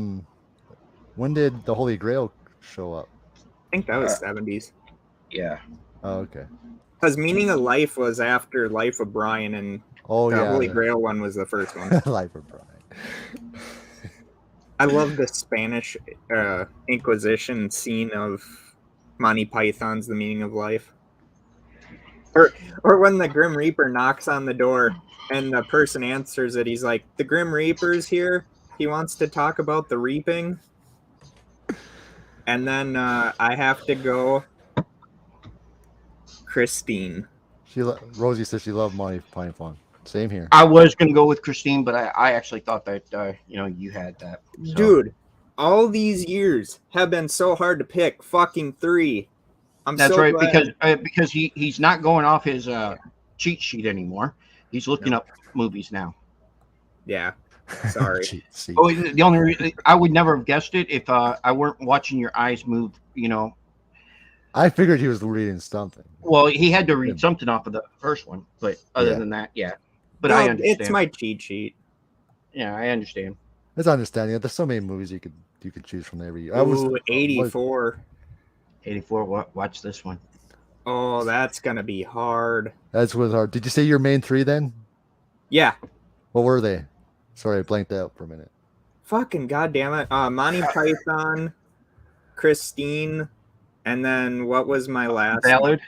Holy Grail show up? I think that was 70s. Yeah. Oh, okay. Because Meaning of Life was after Life of Brian, and Oh the yeah. Holy Grail one was the first one. Life of Brian. I love the Spanish Inquisition scene of Monty Python's The Meaning of Life. Or when the Grim Reaper knocks on the door and the person answers it, he's like, "The Grim Reaper's here. He wants to talk about the reaping." And then I have to go Christine. Rosie says she loved Monty Python. Same here. I was gonna go with Christine, but I actually thought that you had that. So. Dude, all these years have been so hard to pick fucking 3. That's so right, glad. because he's not going off his cheat sheet anymore. He's looking up movies now. Yeah. Sorry. See. Oh, the only reason I would never have guessed it if I weren't watching your eyes move. I figured he was reading something. Well, he had to read something off of the first one, but other Yeah. than that, yeah. But Well, I understand. it's my cheat sheet. Yeah, I understand. It's understanding. There's so many movies you could choose from every year. Ooh, 84. 84. Watch this one. Oh, that's gonna be hard. That's was hard. Did you say your main 3 then? Yeah. What were they? Sorry, I blanked out for a minute. Fucking goddamn it. Monty Python, Christine, and then what was my last? Ballad.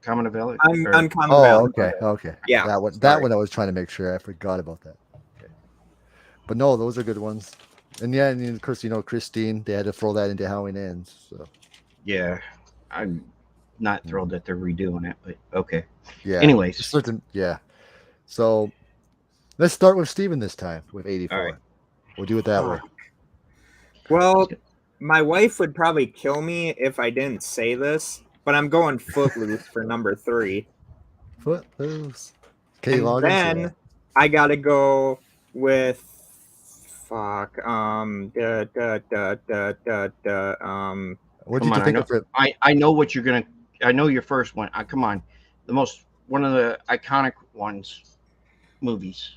Common of Ballad. Uncommon Oh, Valor. okay. Yeah, That one. sorry. That one I was trying to make sure. I forgot about that. Okay. But no, those are good ones. And yeah, and of course, Christine. They had to throw that into Halloween Ends. So Yeah, I'm not thrilled that they're redoing it, but okay. yeah. Anyways, Yeah. So let's start with Steven this time with 84. All right. We'll do it that way. Well, my wife would probably kill me if I didn't say this, but I'm going Footloose for number 3. Footloose. Katie And Loggins. then yeah. I gotta go with What Come did you on, think of it? I know what you're gonna. I know your first one. Come on, one of the iconic movies.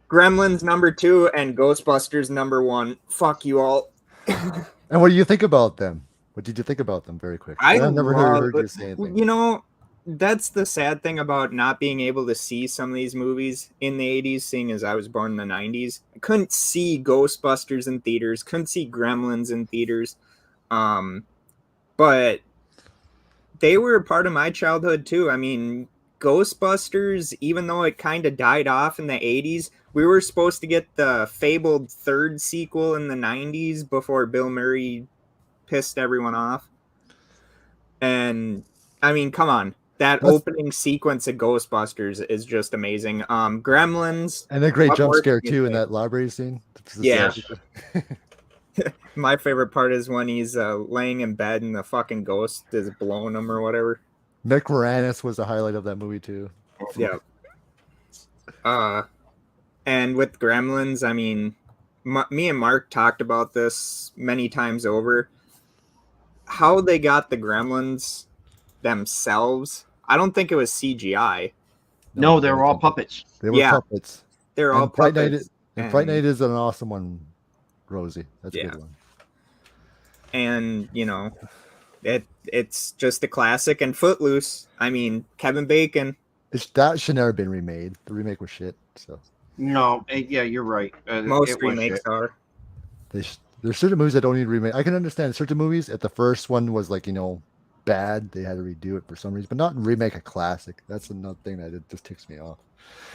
Gremlins number 2 and Ghostbusters number 1. Fuck you all. And what do you think about them? What did you think about them? Very quick. I've never heard you say anything. You know, that's the sad thing about not being able to see some of these movies in the 80s, seeing as I was born in the 90s. I couldn't see Ghostbusters in theaters, couldn't see Gremlins in theaters. But they were a part of my childhood too. I mean, Ghostbusters, even though it kind of died off in the 80s, we were supposed to get the fabled 3rd sequel in the 90s before Bill Murray pissed everyone off. And I mean, come on. That opening sequence of Ghostbusters is just amazing. Gremlins. And a great What jump more scare can you too in say? that library scene. Yeah. My favorite part is when he's laying in bed and the fucking ghost is blowing him or whatever. Mick Moranis was the highlight of that movie too. Yeah. And with Gremlins, I mean, me and Mark talked about this many times over. How they got the Gremlins themselves, I don't think it was CGI. No, they're all puppets. They were Yeah. puppets. They're all And Fright Night puppets. And Fright Night is an awesome one, Rosie. That's a Yeah. good one. And it's just a classic. And Footloose, I mean, Kevin Bacon. That should never been remade. The remake was shit. So No, yeah, you're right. Most it was remakes shit. are. there's certain movies that don't need remake. I can understand certain movies. If the first one was like bad, they had to redo it for some reason, but not remake a classic. That's another thing that it just ticks me off.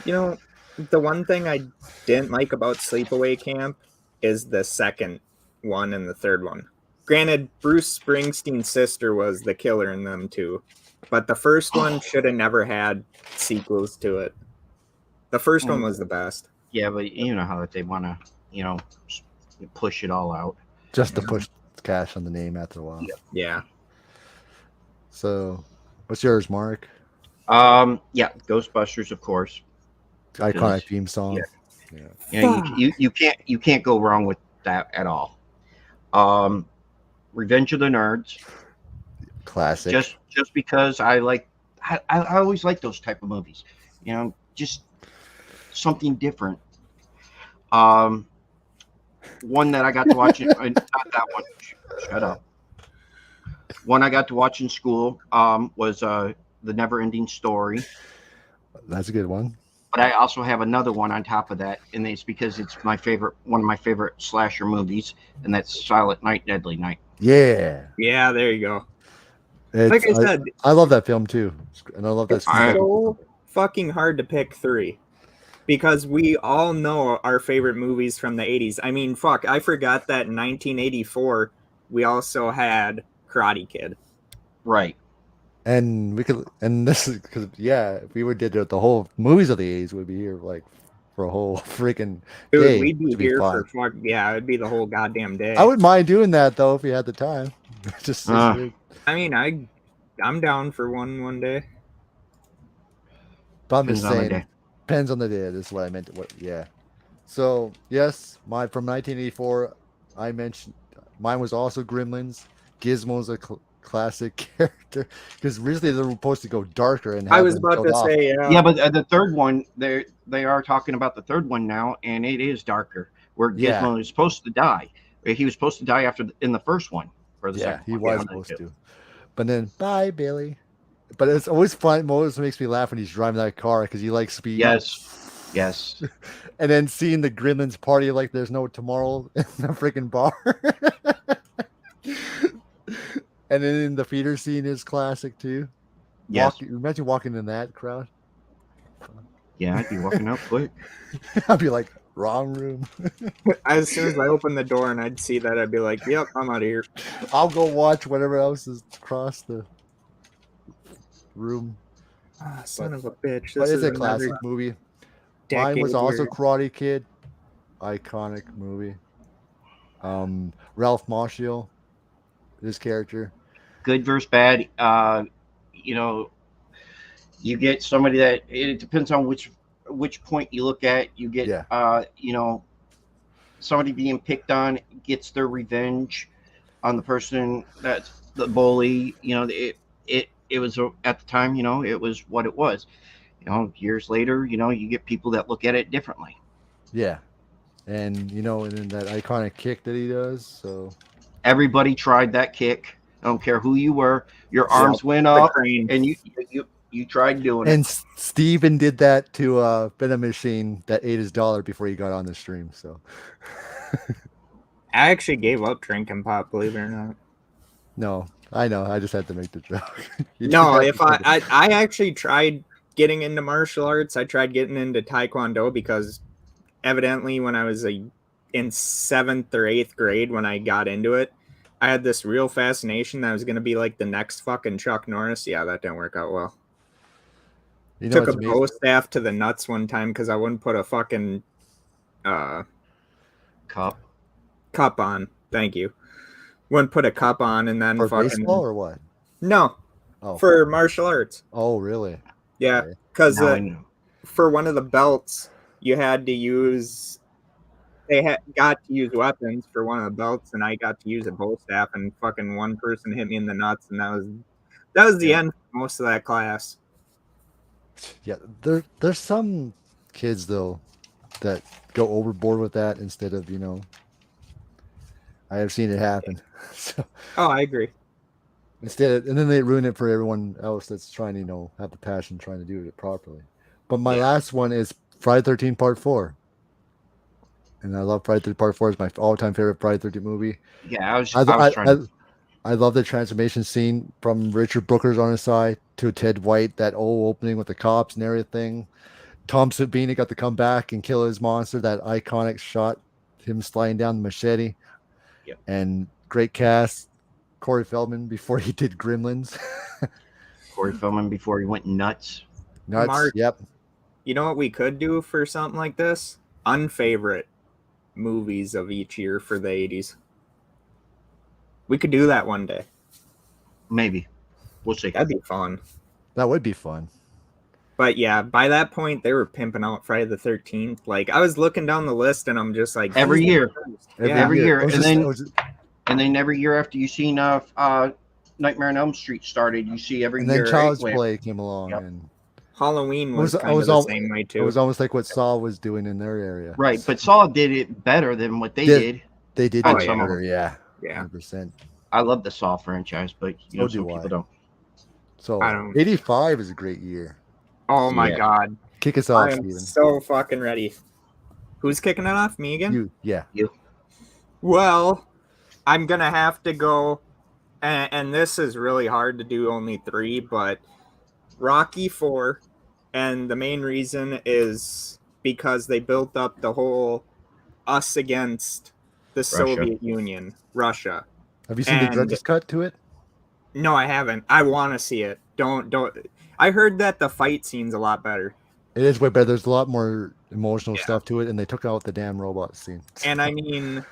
The one thing I didn't like about Sleepaway Camp is the second one and the third one. Granted, Bruce Springsteen's sister was the killer in them too, but the first one should have never had sequels to it. The first one was the best. Yeah, but you know how that they want to, push it all out. Just to push cash on the name after a while. Yeah. So, what's yours, Mark? Yeah, Ghostbusters, of course. Iconic theme song. Yeah. You can't go wrong with that at all. Revenge of the Nerds. Classic. Just because I always like those type of movies. Just something different. One that I got to watch not that one. Shut up. One I got to watch in school was The Never Ending Story. That's a good one. But I also have another one on top of that, and it's because it's one of my favorite slasher movies, and that's Silent Night, Deadly Night. Yeah. Yeah, there you go. Like I said, I love that film too, and I love that. it's so fucking hard to pick three because we all know our favorite movies from the 80s. I mean, fuck, I forgot that in 1984 we also had Karate Kid. Right. And this is because if we did the whole movies of the 80s, we'd be here like for a whole freaking day. We'd be to here fun. for it'd be the whole goddamn day. I wouldn't mind doing that though if we had the time. Just I mean, I'm down for one day. but I'm just Depends on the saying, day. depends on the day. That's what I meant. So yes, from 1984, I mentioned mine was also Gremlins. Gizmo's a classic character because originally they were supposed to go darker and I have was them about killed to off. say, Yeah, but the third one, they are talking about the third one now, and it is darker. Where Gizmo is supposed to die. He was supposed to die in the first one. Or the second he one. was supposed to. But then, bye, Billy. But it's always fun. It always makes me laugh when he's driving that car because he likes speed. Yes. And then seeing the Gremlins party like there's no tomorrow in the freaking bar. And then the feeder scene is classic too. Yes. Imagine walking in that crowd. Yeah, I'd be walking out quick. I'd be like, wrong room. as soon as I opened the door and I'd see that, I'd be like, yep, I'm out of here. I'll go watch whatever else is across the room. Son of a bitch. But it's a another classic movie. Mine was decade also where- Karate Kid. Iconic movie. Ralph Macchio, his character. Good versus bad. You get somebody that it depends on which point you look at. You get somebody being picked on gets their revenge on the person that's the bully. It was at the time, it was what it was. Years later, you get people that look at it differently. Yeah. And and then that iconic kick that he does. So Everybody tried that kick. I don't care who you were. Your arms went up, and you tried doing it. And Steven did that to Venom Machine that ate his dollar before he got on the stream. So I actually gave up drinking pot, believe it or not. no, I know. I just had to make the joke. No, if I actually tried getting into martial arts, I tried getting into Taekwondo because evidently when I was in 7th or 8th grade, when I got into it, I had this real fascination that I was going to be like the next fucking Chuck Norris. Yeah, that didn't work out well. Took a bow staff to the nuts one time because I wouldn't put a fucking Cup. on. Thank you. Wouldn't put a cup on and then for fucking baseball or what? no Oh, for martial arts. oh, really? Yeah, Okay. because Now I know. for one of the belts you had to use. Got to use weapons for one of the belts, and I got to use a bow staff, and fucking one person hit me in the nuts, and that was the end for most of that class. Yeah, there's some kids though that go overboard with that instead of I have seen it happen. So Oh, I agree. and then they ruin it for everyone else that's trying to have the passion trying to do it properly. But my last one is Friday 13 Part 4. And I love Friday 13 Part 4. It's my all-time favorite Friday 13 movie. Yeah, I was trying to. I love the transformation scene from Richard Brooker's on his side to Ted White, that old opening with the cops and everything. Tom Savini got to come back and kill his monster, that iconic shot, him sliding down the machete. Yep. And great cast. Corey Feldman before he did Gremlins. Corey Feldman before he went nuts. Nuts. Mark. Yep. You know what we could do for something like this? Unfavorite movies of each year for the 80s. We could do that one day. Maybe. We'll see. That'd be fun. That would be fun. But yeah, by that point, they were pimping out Friday the 13th. Like, I was looking down the list and I'm just like... Every year. Every year. It was And then every year after you seen Nightmare on Elm Street started, you see every and year. then Child's Play came along. Yep. And Halloween was kind of the same way, too. It was almost like what Saw was doing in their area. Right, but Saw did it better than what they did. They did Oh, it yeah. better, yeah. Yeah. 100%. I love the Saw franchise, but So some do I. people don't. So I don't- 85 is a great year. Oh my Yeah. God. Kick us off, I am Steven. so fucking ready. Who's kicking it off? Me again? Yeah. Well, I'm going to have to go, and this is really hard to do, only 3, but Rocky 4, and the main reason is because they built up the whole us against the Soviet Union, Russia. Have you seen the And- director's cut to it? No, I haven't. I want to see it. Don't. I heard that the fight scene's a lot better. It is way better. There's a lot more emotional Yeah. stuff to it, and they took out the damn robot scene. And I mean,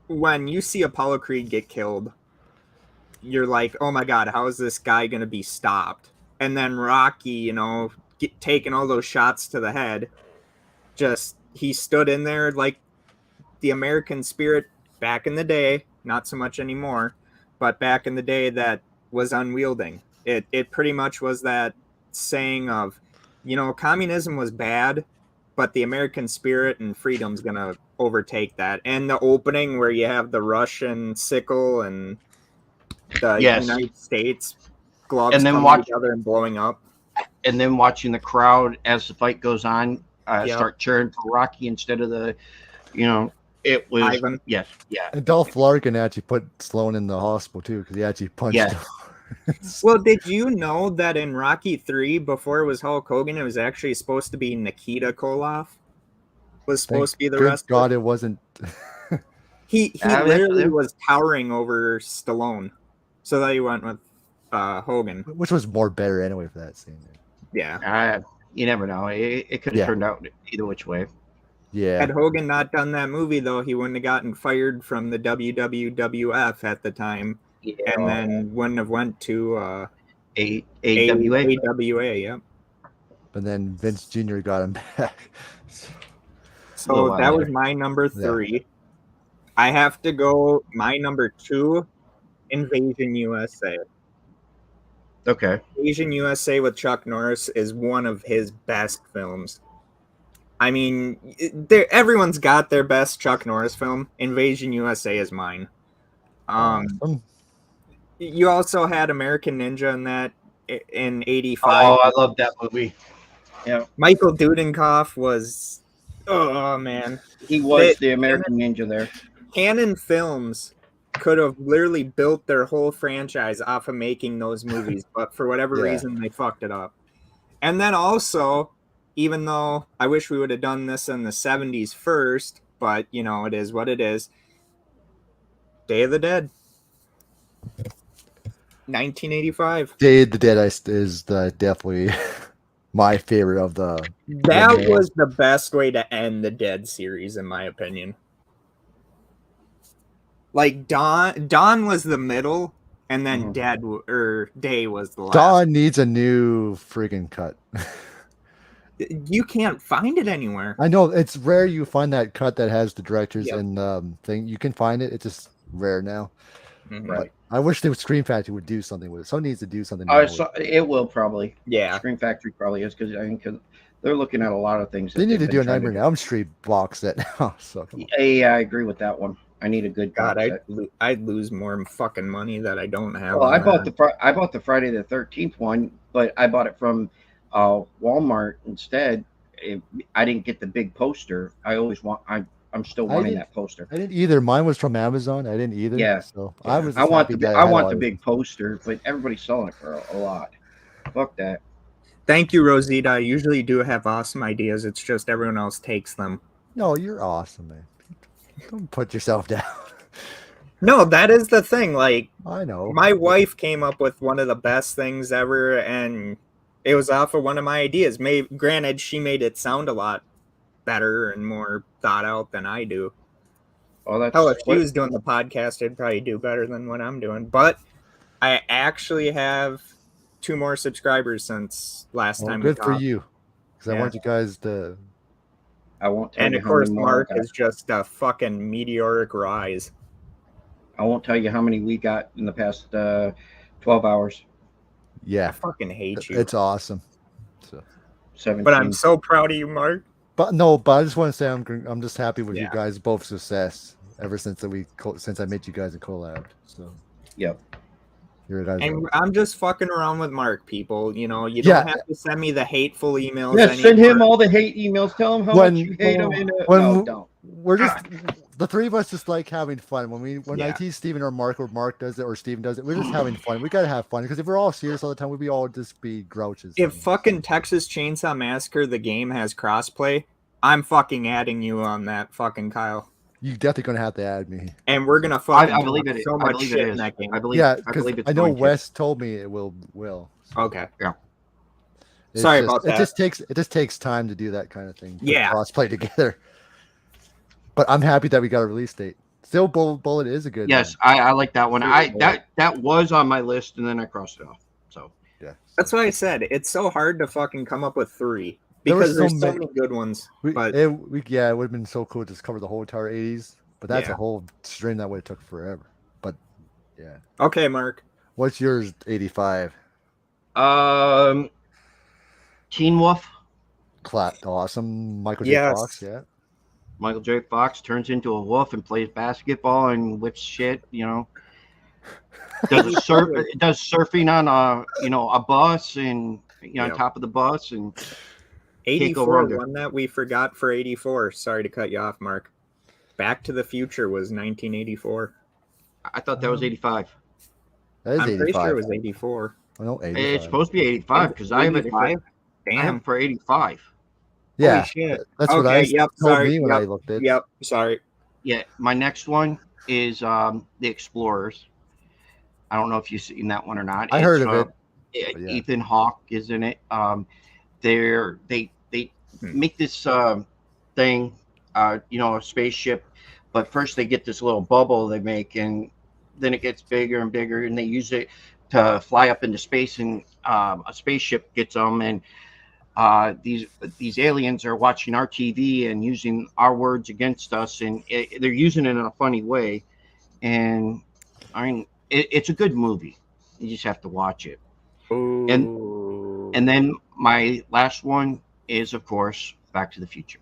when you see Apollo Creed get killed, you're like, oh my God, how is this guy going to be stopped? And then Rocky, taking all those shots to the head, he stood in there like the American spirit back in the day, not so much anymore, but back in the day that was unwielding. It pretty much was that saying of, communism was bad, but the American spirit and freedom's going to overtake that. And the opening where you have the Russian sickle and the United States gloves And then coming together and blowing up. And then watching the crowd as the fight goes on Yep. start cheering for Rocky instead of it was Ivan. Yes, yeah. And Dolph Lundgren actually put Sloan in the hospital too because he actually punched Yeah. him. Well, did you know that in Rocky 3, before it was Hulk Hogan, it was actually supposed to be Nikita Koloff? Was supposed to be the Good wrestler. God, it wasn't. He that- literally that- was towering over Stallone. So that he went with Hogan. Which was more better anyway for that scene. Yeah. You never know. It could have Yeah. turned out either which way. Yeah. Had Hogan not done that movie, though, he wouldn't have gotten fired from the WWF at the time, and then wouldn't have went to AWA. AWA, yep. But then Vince Jr. got him back. So Little that while was my number 3. I have to go my number 2, Invasion USA. Okay. Invasion USA with Chuck Norris is one of his best films. I mean, everyone's got their best Chuck Norris film. Invasion USA is mine. Awesome. You also had American Ninja in that in '85. Oh, I love that movie. Yeah, Michael Dudikoff was, oh man, he was the American Ninja there. Cannon Films could have literally built their whole franchise off of making those movies, but for whatever Yeah. reason they fucked it up. And then also, even though I wish we would have done this in the 70s first, but it is what it is. Day of the Dead. 1985. Day of the Dead is definitely my favorite of the. That Yeah. was the best way to end the Dead series, in my opinion. Like Dawn was the middle, and then Day was the last. Dawn needs a new friggin' cut. You can't find it anywhere. I know it's rare you find that cut that has the directors Yep. and thing. You can find it. It's just rare now. Mhm. Right. I wish the Scream Factory would do something with it. Someone needs to do something. So it will probably. Yeah. Scream Factory probably is because I think they're looking at a lot of things. They that need to they've do a been trying Nightmare on Elm Street box set now. So come on. Yeah, I agree with that one. I need a good God, box set. I'd lose more fucking money that I don't have. Well, on I bought that. I bought the Friday the 13th one, but I bought it from Walmart instead. I didn't get the big poster. I always want. I'm still wanting didn't- that poster. I didn't either. Mine was from Amazon. I didn't either. Yeah. So I was. I just want happy the that I had want all the of big it. poster, but everybody's selling it for a lot. Fuck that. Thank you, Rosita. I usually do have awesome ideas. It's just everyone else takes them. No, you're awesome, man. Don't put yourself down. No, that is the thing. Like, I know. my wife came up with one of the best things ever, and it was off of one of my ideas. Granted, she made it sound a lot better and more thought out than I do. Oh, that's Hell, if she what- was doing the podcast, it'd probably do better than what I'm doing. But I actually have 2 more subscribers since last Well, time good we for talked. you, because I Yeah. want you guys to. I won't tell And you of how course, many more Mark I got. is just a fucking meteoric rise. I won't tell you how many we got in the past 12 hours. I Yeah, fucking hate you. it's awesome. So, 17. But I'm so proud of you, Mark. but I just want to say I'm just happy with you guys both success ever since since I met you guys in collab. So Yep. you guys. And I'm just fucking around with Mark, people. You know, you Yeah. don't have to send me the hateful emails. Yeah, send him anymore. all the hate emails. Tell him how When- much you hate him. when- No, don't. We're just the three of us just like having fun when Yeah. I teach Steven or Mark does it or Steven does it. We're just having fun. We gotta have fun because if we're all serious all the time, we'd be all just be grouches. If fucking Texas Chainsaw Massacre, the game, has crossplay, I'm fucking adding you on that, fucking Kyle. you definitely gonna have to add me. And we're gonna fucking I believe talk it. so I much believe shit it in is. that game. I believe. Yeah, I because believe it's I know going to. Wes told me it will. So Okay. it's Sorry just- about that. It just takes time to do that kind of thing. Yeah. cross play together. But I'm happy that we got a release date. Still, Bullet is a good. Yes, I like that one. Super That was on my list, and then I crossed it off. So yeah. That's why I said it's so hard to fucking come up with 3 There were because there's so so many- many good ones. But it would have been so cool to just cover the whole entire 80s. But that's Yeah. a whole stream that would have took forever. But yeah, okay, Mark. what's yours? 85. Teen Wolf. Awesome. Michael J. Yes. Fox. Yeah. Michael J. Fox turns into a wolf and plays basketball and whips shit. You know, does surfing on a bus and on top of the bus and 84, wrong there. one that we forgot for 84. Sorry to cut you off, Mark. Back to the Future was 1984. I thought that was 85. That is I'm 85. pretty sure it was 84. Oh, no, 85. It's supposed to be 85 because I have it for, 85? I have Damn. it for 85. Yeah. Holy shit. That's what Okay, I yep, told sorry, me when yep, I looked at it. Yep. Sorry. Yeah, my next one is The Explorers. I don't know if you've seen that one or not. I heard of it. Yeah, Yeah. Ethan Hawke is in it. They make this thing, a spaceship, but first they get this little bubble they make, and then it gets bigger and bigger, and they use it to fly up into space, and a spaceship gets them, and these aliens are watching our TV and using our words against us, and they're using it in a funny way. And I mean, it's a good movie. You just have to watch it. Ooh. And then my last one is, of course, Back to the Future.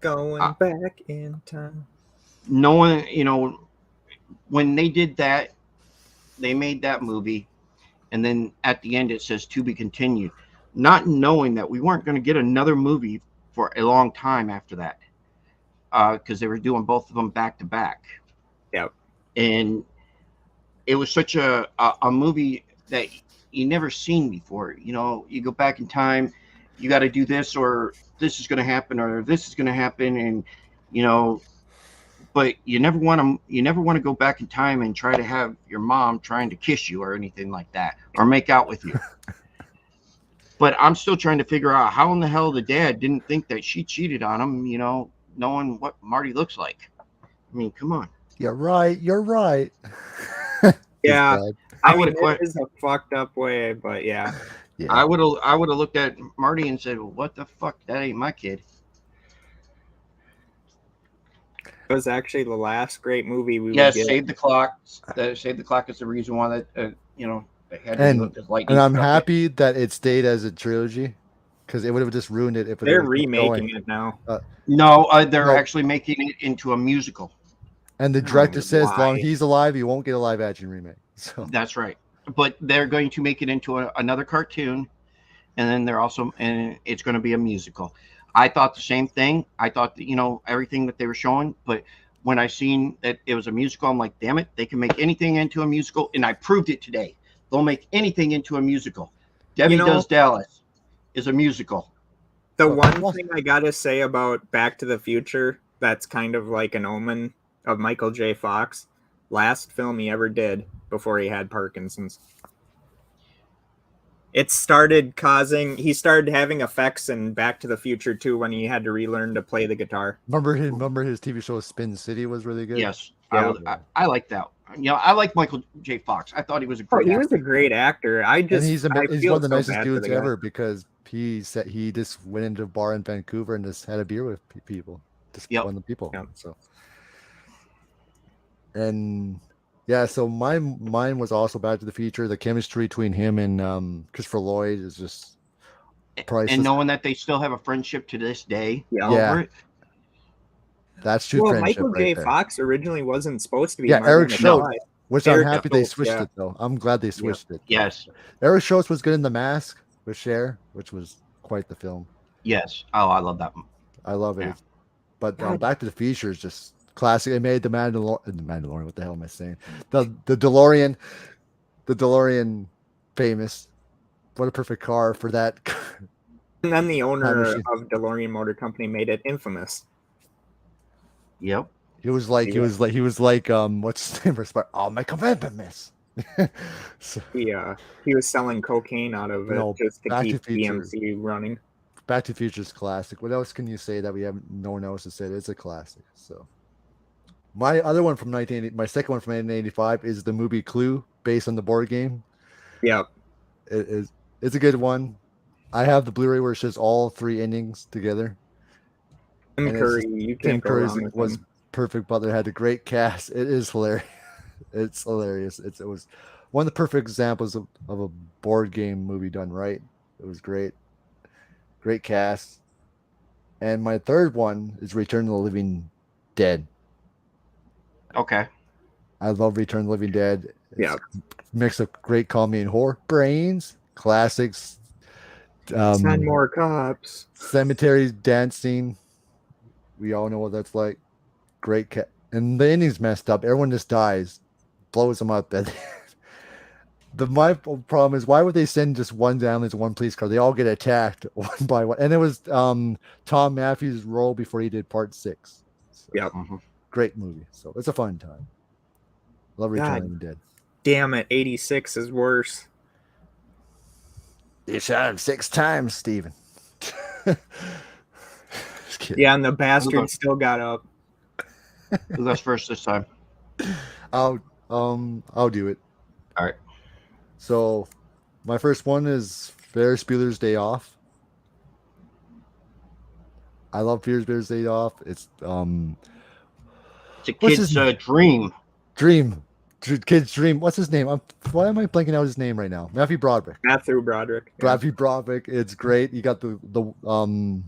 Going back in time. No one, when they did that, they made that movie, and then at the end it says "to be continued," not knowing that we weren't going to get another movie for a long time after that, because they were doing both of them back to back. Yep. And it was such a movie that you never seen before. You go back in time, you got to do this, or this is going to happen, or this is going to happen, and but you never want to go back in time and try to have your mom trying to kiss you or anything like that, or make out with you. But I'm still trying to figure out how in the hell the dad didn't think that she cheated on him, knowing what Marty looks like. I mean, come on. You're right. You're right. Yeah. He's bad. I I would mean, have quit. it is a fucked up way, but yeah. Yeah. I would have looked at Marty and said, well, "What the fuck? That ain't my kid." It was actually the last great movie we Yes, would get. Save the Clock. Save the Clock is the reason why that they had to And- look as lightning. And I'm struck it. happy that it stayed as a trilogy because it would have just ruined it if They're it was remaking it now. No, they're No. actually making it into a musical. And the director says, why? long he's alive, you won't get a live action remake. So That's right. But they're going to make it into another cartoon, and then and it's going to be a musical. I thought the same thing. I thought that, everything that they were showing, but when I seen that it was a musical, I'm like, damn it, they can make anything into a musical, and I proved it today. They'll make anything into a musical. Debbie Does Dallas is a musical. The one thing I gotta say about Back to the Future that's kind of like an omen of Michael J. Fox, last film he ever did before he had Parkinson's. He started having effects in Back to the Future too when he had to relearn to play the guitar. remember his TV show Spin City was really good. Yes, Yeah. I like that. I like Michael J. Fox. I thought he was a great. He was a great actor. And he's I one feel of the so nicest bad for dudes the guy. ever because he said he just went into a bar in Vancouver and just had a beer with people, just Yep. one of the people. Yep. So, and yeah, so mine was also Back to the Future. The chemistry between him and Christopher Lloyd is just priceless. And knowing that they still have a friendship to this day. Yeah. Over it. That's true Well, friendship Michael right J. there. Fox originally wasn't supposed to be. Yeah, Martin Eric Schultz. McFly. Which Eric I'm happy they Schultz, switched yeah. it though. I'm glad they switched it. Yes. Eric Schultz was good in The Mask with Cher, which was quite the film. Yes. Oh, I love that one. I love it. Yeah. But Back to the Future is just classic. It made the Mandalorian. What the hell am I saying? The DeLorean famous. What a perfect car for that. And then the owner machine. of DeLorean Motor Company made it infamous. Yep. He was like what's his name? Oh, my commitment, miss. So, He was selling cocaine out of it No, just to Back to keep Future. DMC running. Back to the Future is classic. What else can you say that no one else has said? It's a classic. So my other one from my second one from 1985 is the movie Clue, based on the board game. Yep. It's a good one. I have the Blu-ray where it shows all three endings together. Tim And Curry, you Tim can't go Curry wrong with was him. perfect. Butler had a great cast. It is hilarious. It's hilarious. It was one of the perfect examples of a board game movie done right. It was great. Great cast. And my third one is Return of the Living Dead. Okay. I love Return of the Living Dead. It's Yeah. mix of great comedy and horror. Brains, classics. 10 more cops. Cemetery dancing. We all know what that's like. Great cat. And the ending's messed up. Everyone just dies. Blows them up. My problem is, why would they send just one ambulance, one police car? They all get attacked one by one. And it was Tom Matthews' role before he did part 6. So, Yep. great movie. So it's a fun time. Love Return God. of the Living Dead. Damn it, 86 is worse. You shot him 6 times, Steven. Just kidding. Yeah, and the bastard still got up. Who goes first this time? I'll do it. All right. So my first one is Ferris Bueller's Day Off. I love Ferris Bueller's Day Off. It's It's a What's kid's his- dream. kid's dream. What's his name? Why am I blanking out his name right now? Matthew Broderick. Matthew Broderick. Yeah. Matthew Broderick. It's great. You got what's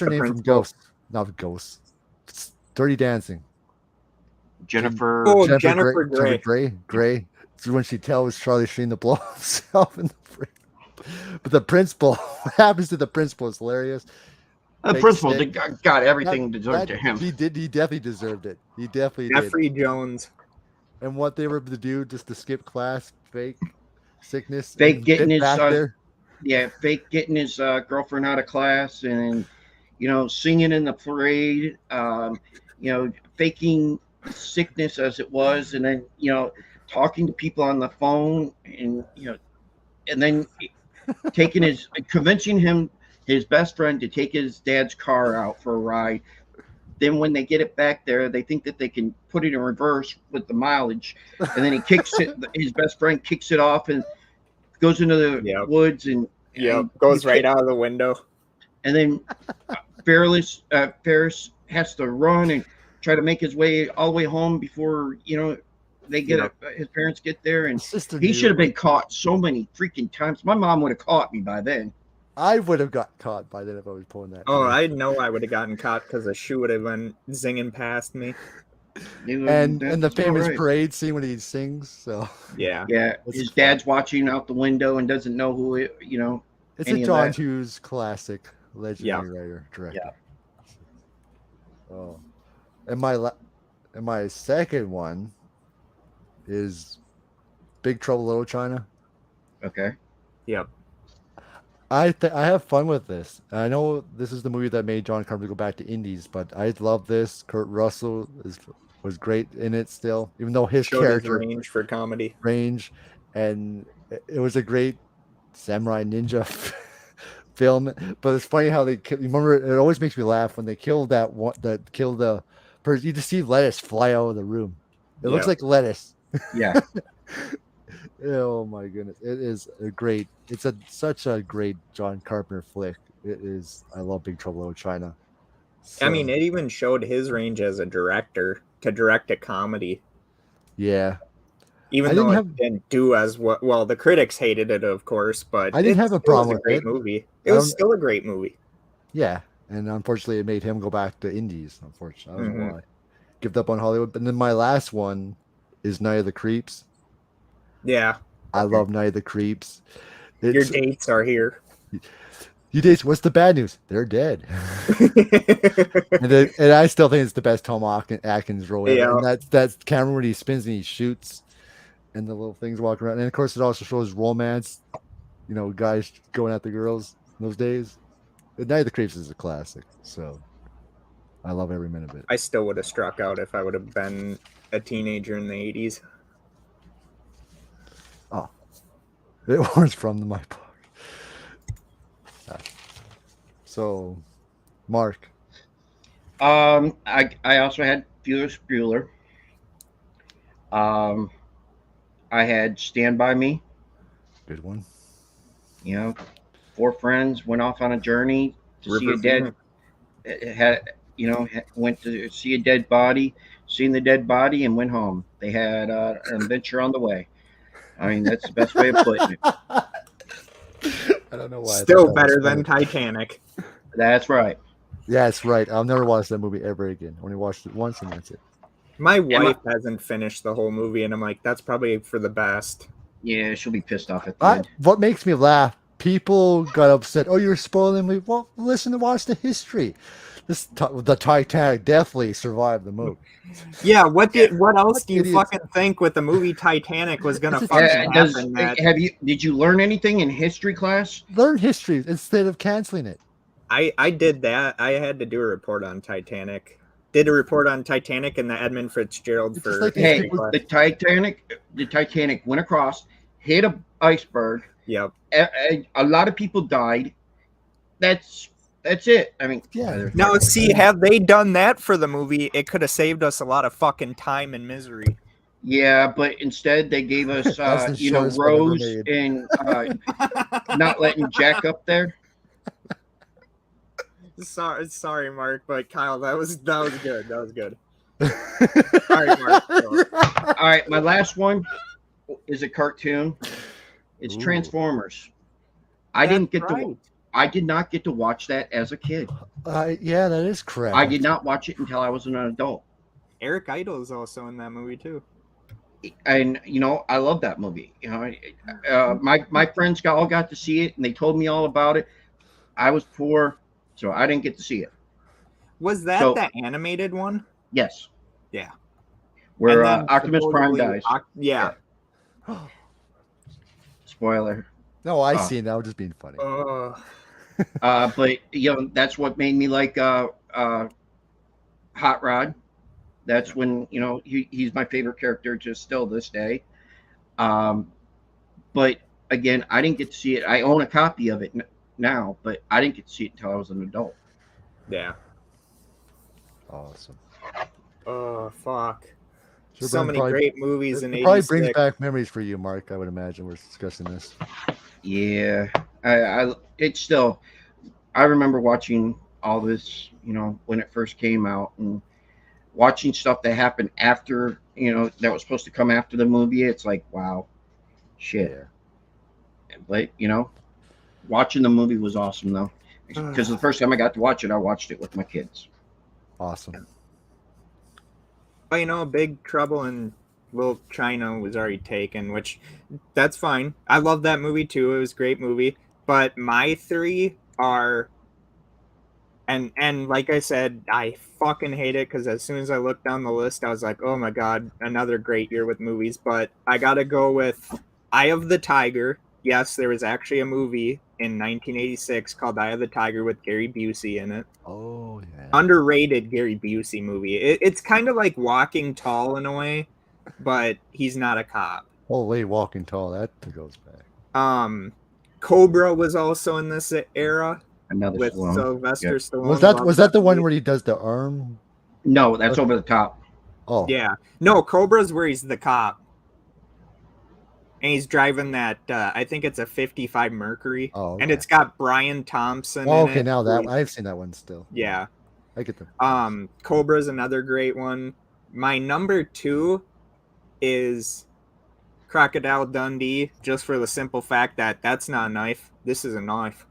her The name from principal. Ghost? Not Ghost. It's Dirty Dancing. Jennifer. Oh, Jennifer Grey. Grey. It's when she tells Charlie Sheen to blow himself in the fridge. But the principal, what happens to the principal is hilarious. The Makes principal sense. got everything That- deserved that- to him. He definitely deserved it. He definitely did. Jeffrey Jones. And what they were able to do just to skip class, fake sickness, Fake and getting get his back son- there. Yeah, fake getting his girlfriend out of class, and singing in the parade. Faking sickness as it was, and then talking to people on the phone, and then convincing his best friend to take his dad's car out for a ride. Then when they get it back there, they think that they can put it in reverse with the mileage, and then he kicks it. His best friend kicks it off and goes into the Yep. woods, and Goes right out of the window. and then Ferris has to run and try to make his way all the way home before they get his parents get there, and Sister he knew. should have been caught so many freaking times. My mom would have caught me by then. I would have got caught by then if I was pulling that. Oh, trigger. I know I would have gotten caught because the shoe would have been zinging past me. And the That's famous all right. parade scene when he sings. So Yeah. Yeah, That's his fun. dad's watching out the window and doesn't know who it. it's Any a of John that. Hughes classic, legendary writer director. Yeah. Oh, and my second one is Big Trouble in Little China. Okay. Yep. I have fun with this. I know this is the movie that made John Carpenter go back to indies, but I love this. Kurt Russell was great in it still, even though his Showed his character range for comedy. range, and it was a great samurai ninja film. But it's funny how they kill. Remember, it always makes me laugh when they kill that one that killed the person. You just see lettuce fly out of the room. It looks Yeah. like lettuce. Yeah. Oh my goodness, it is a great. It's such a great John Carpenter flick. It is. I love Big Trouble in Little China. I mean, it even showed his range as a director to direct a comedy, yeah, even I though didn't it didn't do as well. Well, the critics hated it, of course, but I didn't it have a still problem was with a great it. movie. I It was don't- still a great movie. yeah, and unfortunately, it made him go back to indies. Unfortunately, I don't know Mhm. why. Give up on Hollywood. But then my last one is Night of the Creeps. Yeah, I love Night of the Creeps. your It's, dates are here. you days. What's the bad news? They're dead. and I still think it's the best Tom Atkins role ever. Yeah. And that's camera when he spins and he shoots, and the little things walk around. And of course, it also shows romance. You know, guys going at the girls in those days. The Night of the Creeps is a classic. So I love every minute of it. I still would have struck out if I would have been a teenager in the 80s. It was from my book. So, Mark. I also had Ferris Bueller. I had Stand By Me. Good one. You know, 4 friends went off on a journey to see a dead. Went to see a dead body, seen the dead body, and went home. They had an adventure on the way. I mean, that's the best way of putting it. I don't know why. I thought Still that was better than funny. Titanic. That's right. Yeah, that's right. I'll never watch that movie ever again. I only watched it once and that's it. My wife hasn't finished the whole movie, and I'm like, that's probably for the best. Yeah, she'll be pissed off at the end. What makes me laugh? People got upset. Oh, you're spoiling me. Well, listen and watch the history. The Titanic definitely survived the movie. Yeah, what else do you idiots. fucking think with the movie Titanic was gonna It's a- fucking happen? Did you learn anything in history class? Learn history instead of canceling it. I did that. I had to do a report on Titanic. Did a report on Titanic and the Edmund Fitzgerald It's for just like Hey, people- the Titanic went across, hit a iceberg. Yep. A lot of people died. That's it. I mean, Yeah. Now, see, have they done that for the movie, it could have saved us a lot of fucking time and misery. yeah, but instead they gave us, That's the shortest one ever Rose made. and not letting Jack up there. Sorry, Mark, but Kyle, that was good. That was good. All right, Mark. Go. All right, my last one is a cartoon. It's Ooh. Transformers. I did Right. not get to watch that as a kid. Yeah, that is correct. I did not watch it until I was an adult. Eric Idle is also in that movie too. And I love that movie. My friends all got to see it, and they told me all about it. I was poor, so I didn't get to see it. Was that So- the animated one? Yes. Yeah. Where And then Optimus Prime supposedly dies. Yeah. Spoiler. No, I Oh. seen that. I was just being funny. But that's what made me like Hot Rod. That's when he's my favorite character just still this day. But again, I didn't get to see it. I own a copy of it now, but I didn't get to see it until I was an adult. Yeah. Awesome. Oh fuck. Sure, So Brian, many probably- great movies in It probably brings 86. back memories for you, Mark. I would imagine we're discussing this. Yeah, it's still. I remember watching all this, when it first came out, and watching stuff that happened after, that was supposed to come after the movie. It's like, wow, shit. But watching the movie was awesome though, because the first time I got to watch it, I watched it with my kids. Awesome. Well, Big Trouble in Little China was already taken, which that's fine. I love that movie too. It was a great movie. But my three are, and like I said, I fucking hate it because as soon as I looked down the list, I was like, oh my god, another great year with movies. But I gotta go with Eye of the Tiger. Yes, there was actually a movie in 1986 called Eye of the Tiger with Gary Busey in it. Oh yeah. Underrated Gary Busey movie. It's kind of like Walking Tall in a way, but he's not a cop. Holy Walking Tall, that goes back. Cobra was also in this era Another with Stallone. Sylvester Yeah. Stallone. Was that the one where he does the arm? No, that's Over the Top. Oh Yeah. No, Cobra's where he's the cop. And he's driving that, I think it's a 55 Mercury. Oh, okay. And it's got Brian Thompson Oh, in okay, it. now that I've seen that one still. Yeah. I get them. Cobra's another great one. My number 2 is Crocodile Dundee, just for the simple fact that that's not a knife. This is a knife.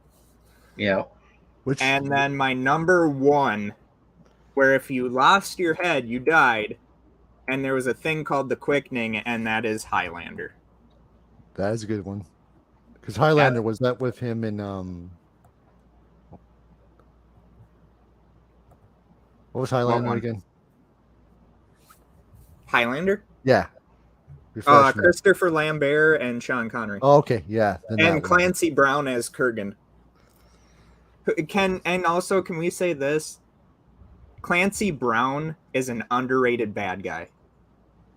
Yeah. Which And then my number 1, where if you lost your head, you died, and there was a thing called the quickening, and that is Highlander. that is a good one. Because Highlander was that with him in what was Highlander one? again? Highlander? Yeah. Refresh me. Christopher Lambert and Sean Connery. Oh, okay, yeah. then that And one. Clancy Brown as Kurgan. Can we say this? Clancy Brown is an underrated bad guy.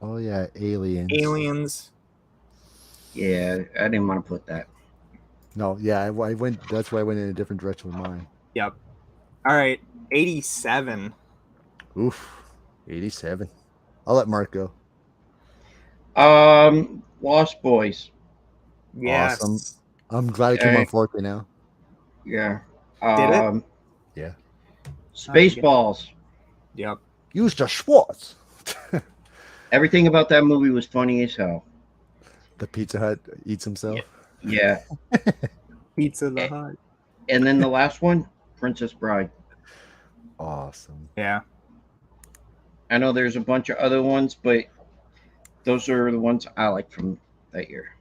Oh yeah, Aliens. Aliens. Yeah, I didn't want to put that. No, yeah, I went. That's why I went in a different direction with mine. Yep. All right. 87. Oof, 87. I'll let Mark go. Lost Boys. Yes. Awesome. I'm glad it came on 4K now. Yeah. Did it? Yeah. Spaceballs. Yep. Use the Schwartz. Everything about that movie was funny as hell. The Pizza Hut eats himself. Yeah. Pizza the Hut. And then the last one, Princess Bride. Awesome. Yeah. I know there's a bunch of other ones, but those are the ones I like from that year.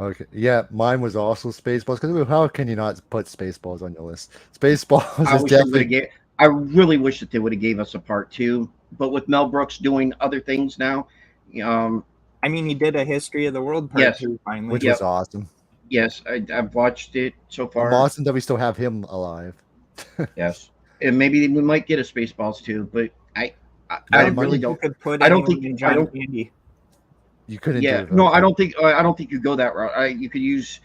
Okay. Yeah, mine was also Spaceballs. Because how can you not put Spaceballs on your list? Spaceballs I is wish they definitely. would've I really wish that they would have gave us a part 2, but with Mel Brooks doing other things now, I mean, he did a History of the World part Yes. 2 finally. Which Yep. was awesome. yes, I've watched it so far. I'm awesome that we still have him alive. Yes, and maybe we might get a Spaceballs too, but I Yeah, really You don't. could put I don't anyone think- in I John don't- Candy. You couldn't. Yeah, do it, no, okay. I don't think you go that route. You could use,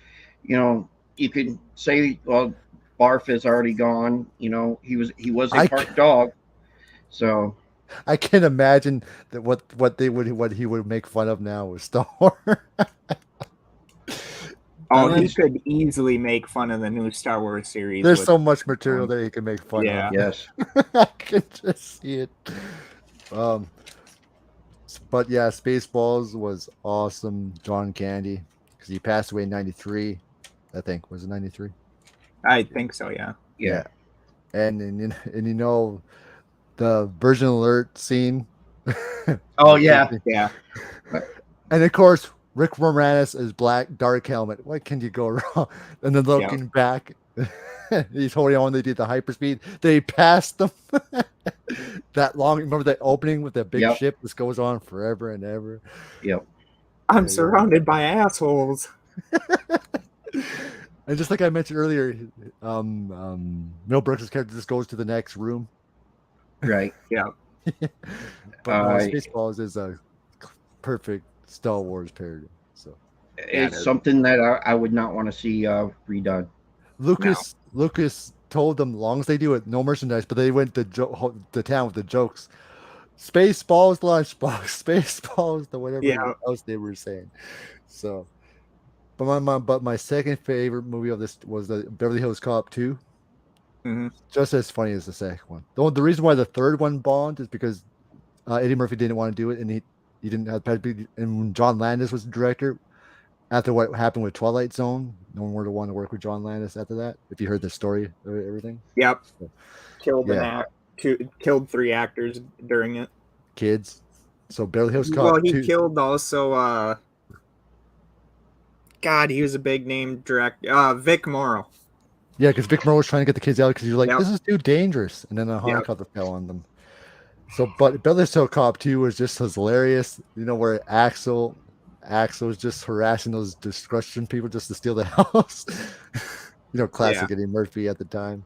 you could say, well, Barf is already gone. He was a I part dog, so I can imagine that what he would make fun of now with Star Wars. Oh, he Unless- could easily make fun of the new Star Wars series. There's with- so much material that he can make fun Yeah. of. yes, I can just see it. But yeah, Spaceballs was awesome. John Candy, because he passed away in '93, I think. Was it '93? I think so, yeah. yeah. And the Virgin Alert scene. Oh yeah, Yeah. And of course, Rick Moranis is black, dark helmet. What can you go wrong? And then looking back, he's holding on. They did the hyperspeed. They passed them that long. Remember that opening with that big Yep. ship? This goes on forever and ever. yep. I'm Yeah. surrounded by assholes. And just like I mentioned earlier, Mel Brooks' character just goes to the next room. Right. But Spaceballs is a perfect Star Wars parody. So It's something that I would not want to see redone. Lucas told them, long as they do it, no merchandise. But they went to the town with the jokes. Spaceballs, lunchbox, Spaceballs, the whatever else they were saying. So, but my second favorite movie of this was the Beverly Hills Cop 2. Mm-hmm. Just as funny as the second one. The reason why the third one bombed is because Eddie Murphy didn't want to do it, and You didn't have to be, and when John Landis was the director, after what happened with Twilight Zone, no one would have wanted to work with John Landis after that. If you heard the story of everything, Yep. So, Killed yeah. killed 3 actors during it. kids. So Beverly Hills Cop Well, he 2. killed also. God, he was a big name director. Vic Morrow. Yeah, because Vic Morrow was trying to get the kids out because he was like, Yep. "This is too dangerous," and then a Yep. helicopter fell on them. So, but Beverly Hills Cop 2 was just hilarious. You know, where Axel was just harassing those destruction people just to steal the house. You know, classic Eddie Murphy at the time.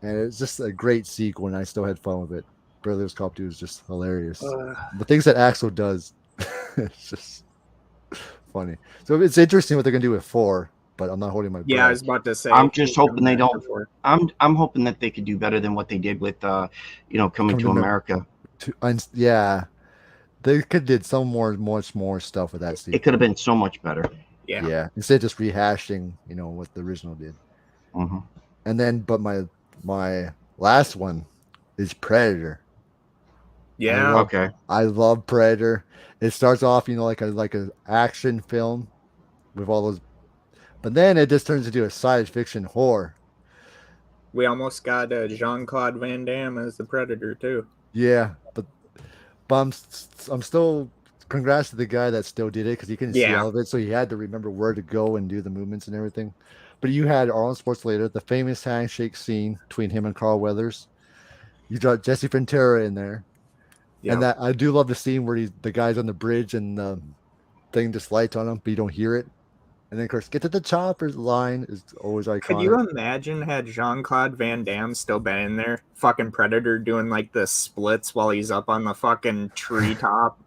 And it's just a great sequel, and I still had fun with it. Beverly Hills Cop 2 is just hilarious. The things that Axel does, it's just funny. So it's interesting what they're gonna do with 4, but I'm not holding my breath. Yeah, I was about to say. I'm just hoping they don't. I'm hoping that they could do better than what they did with, Coming to America. Yeah, they could did much more stuff with that sequel. It could have been so much better. Yeah. Instead of just rehashing, what the original did. Mm-hmm. And then, but my last one is Predator. Yeah. Okay. I love Predator. It starts off, like a action film with all those, but then it just turns into a science fiction horror. We almost got Jean-Claude Van Damme as the Predator too. Yeah, but I'm still. Congrats to the guy that still did it because he couldn't see all of it, so he had to remember where to go and do the movements and everything. But you had Arnold Schwarzenegger, the famous handshake scene between him and Carl Weathers. You got Jesse Ventura in there, and that I do love the scene where the guy's on the bridge and the thing just lights on him, but you don't hear it. And then, of course, get to the chopper line is always iconic. Could you imagine had Jean-Claude Van Damme still been in there, fucking Predator doing like the splits while he's up on the fucking treetop?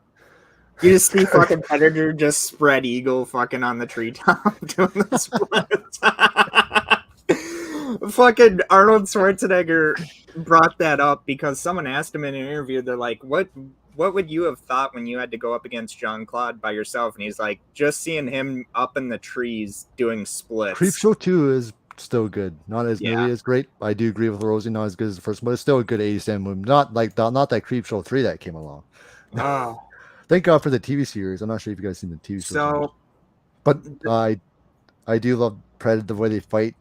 You just see fucking Predator just spread eagle fucking on the treetop doing the splits. Fucking Arnold Schwarzenegger brought that up because someone asked him in an interview, they're like, what would you have thought when you had to go up against Jean-Claude by yourself? And he's like, just seeing him up in the trees doing splits. Creepshow 2 is still good. Not as nearly as great. I do agree with Rosie, not as good as the first one, but it's still a good 87 movie. Not that Creepshow 3 that came along. Oh. Thank God for the TV series. I'm not sure if you guys seen the TV series. So, but I do love Predator, the way they fight,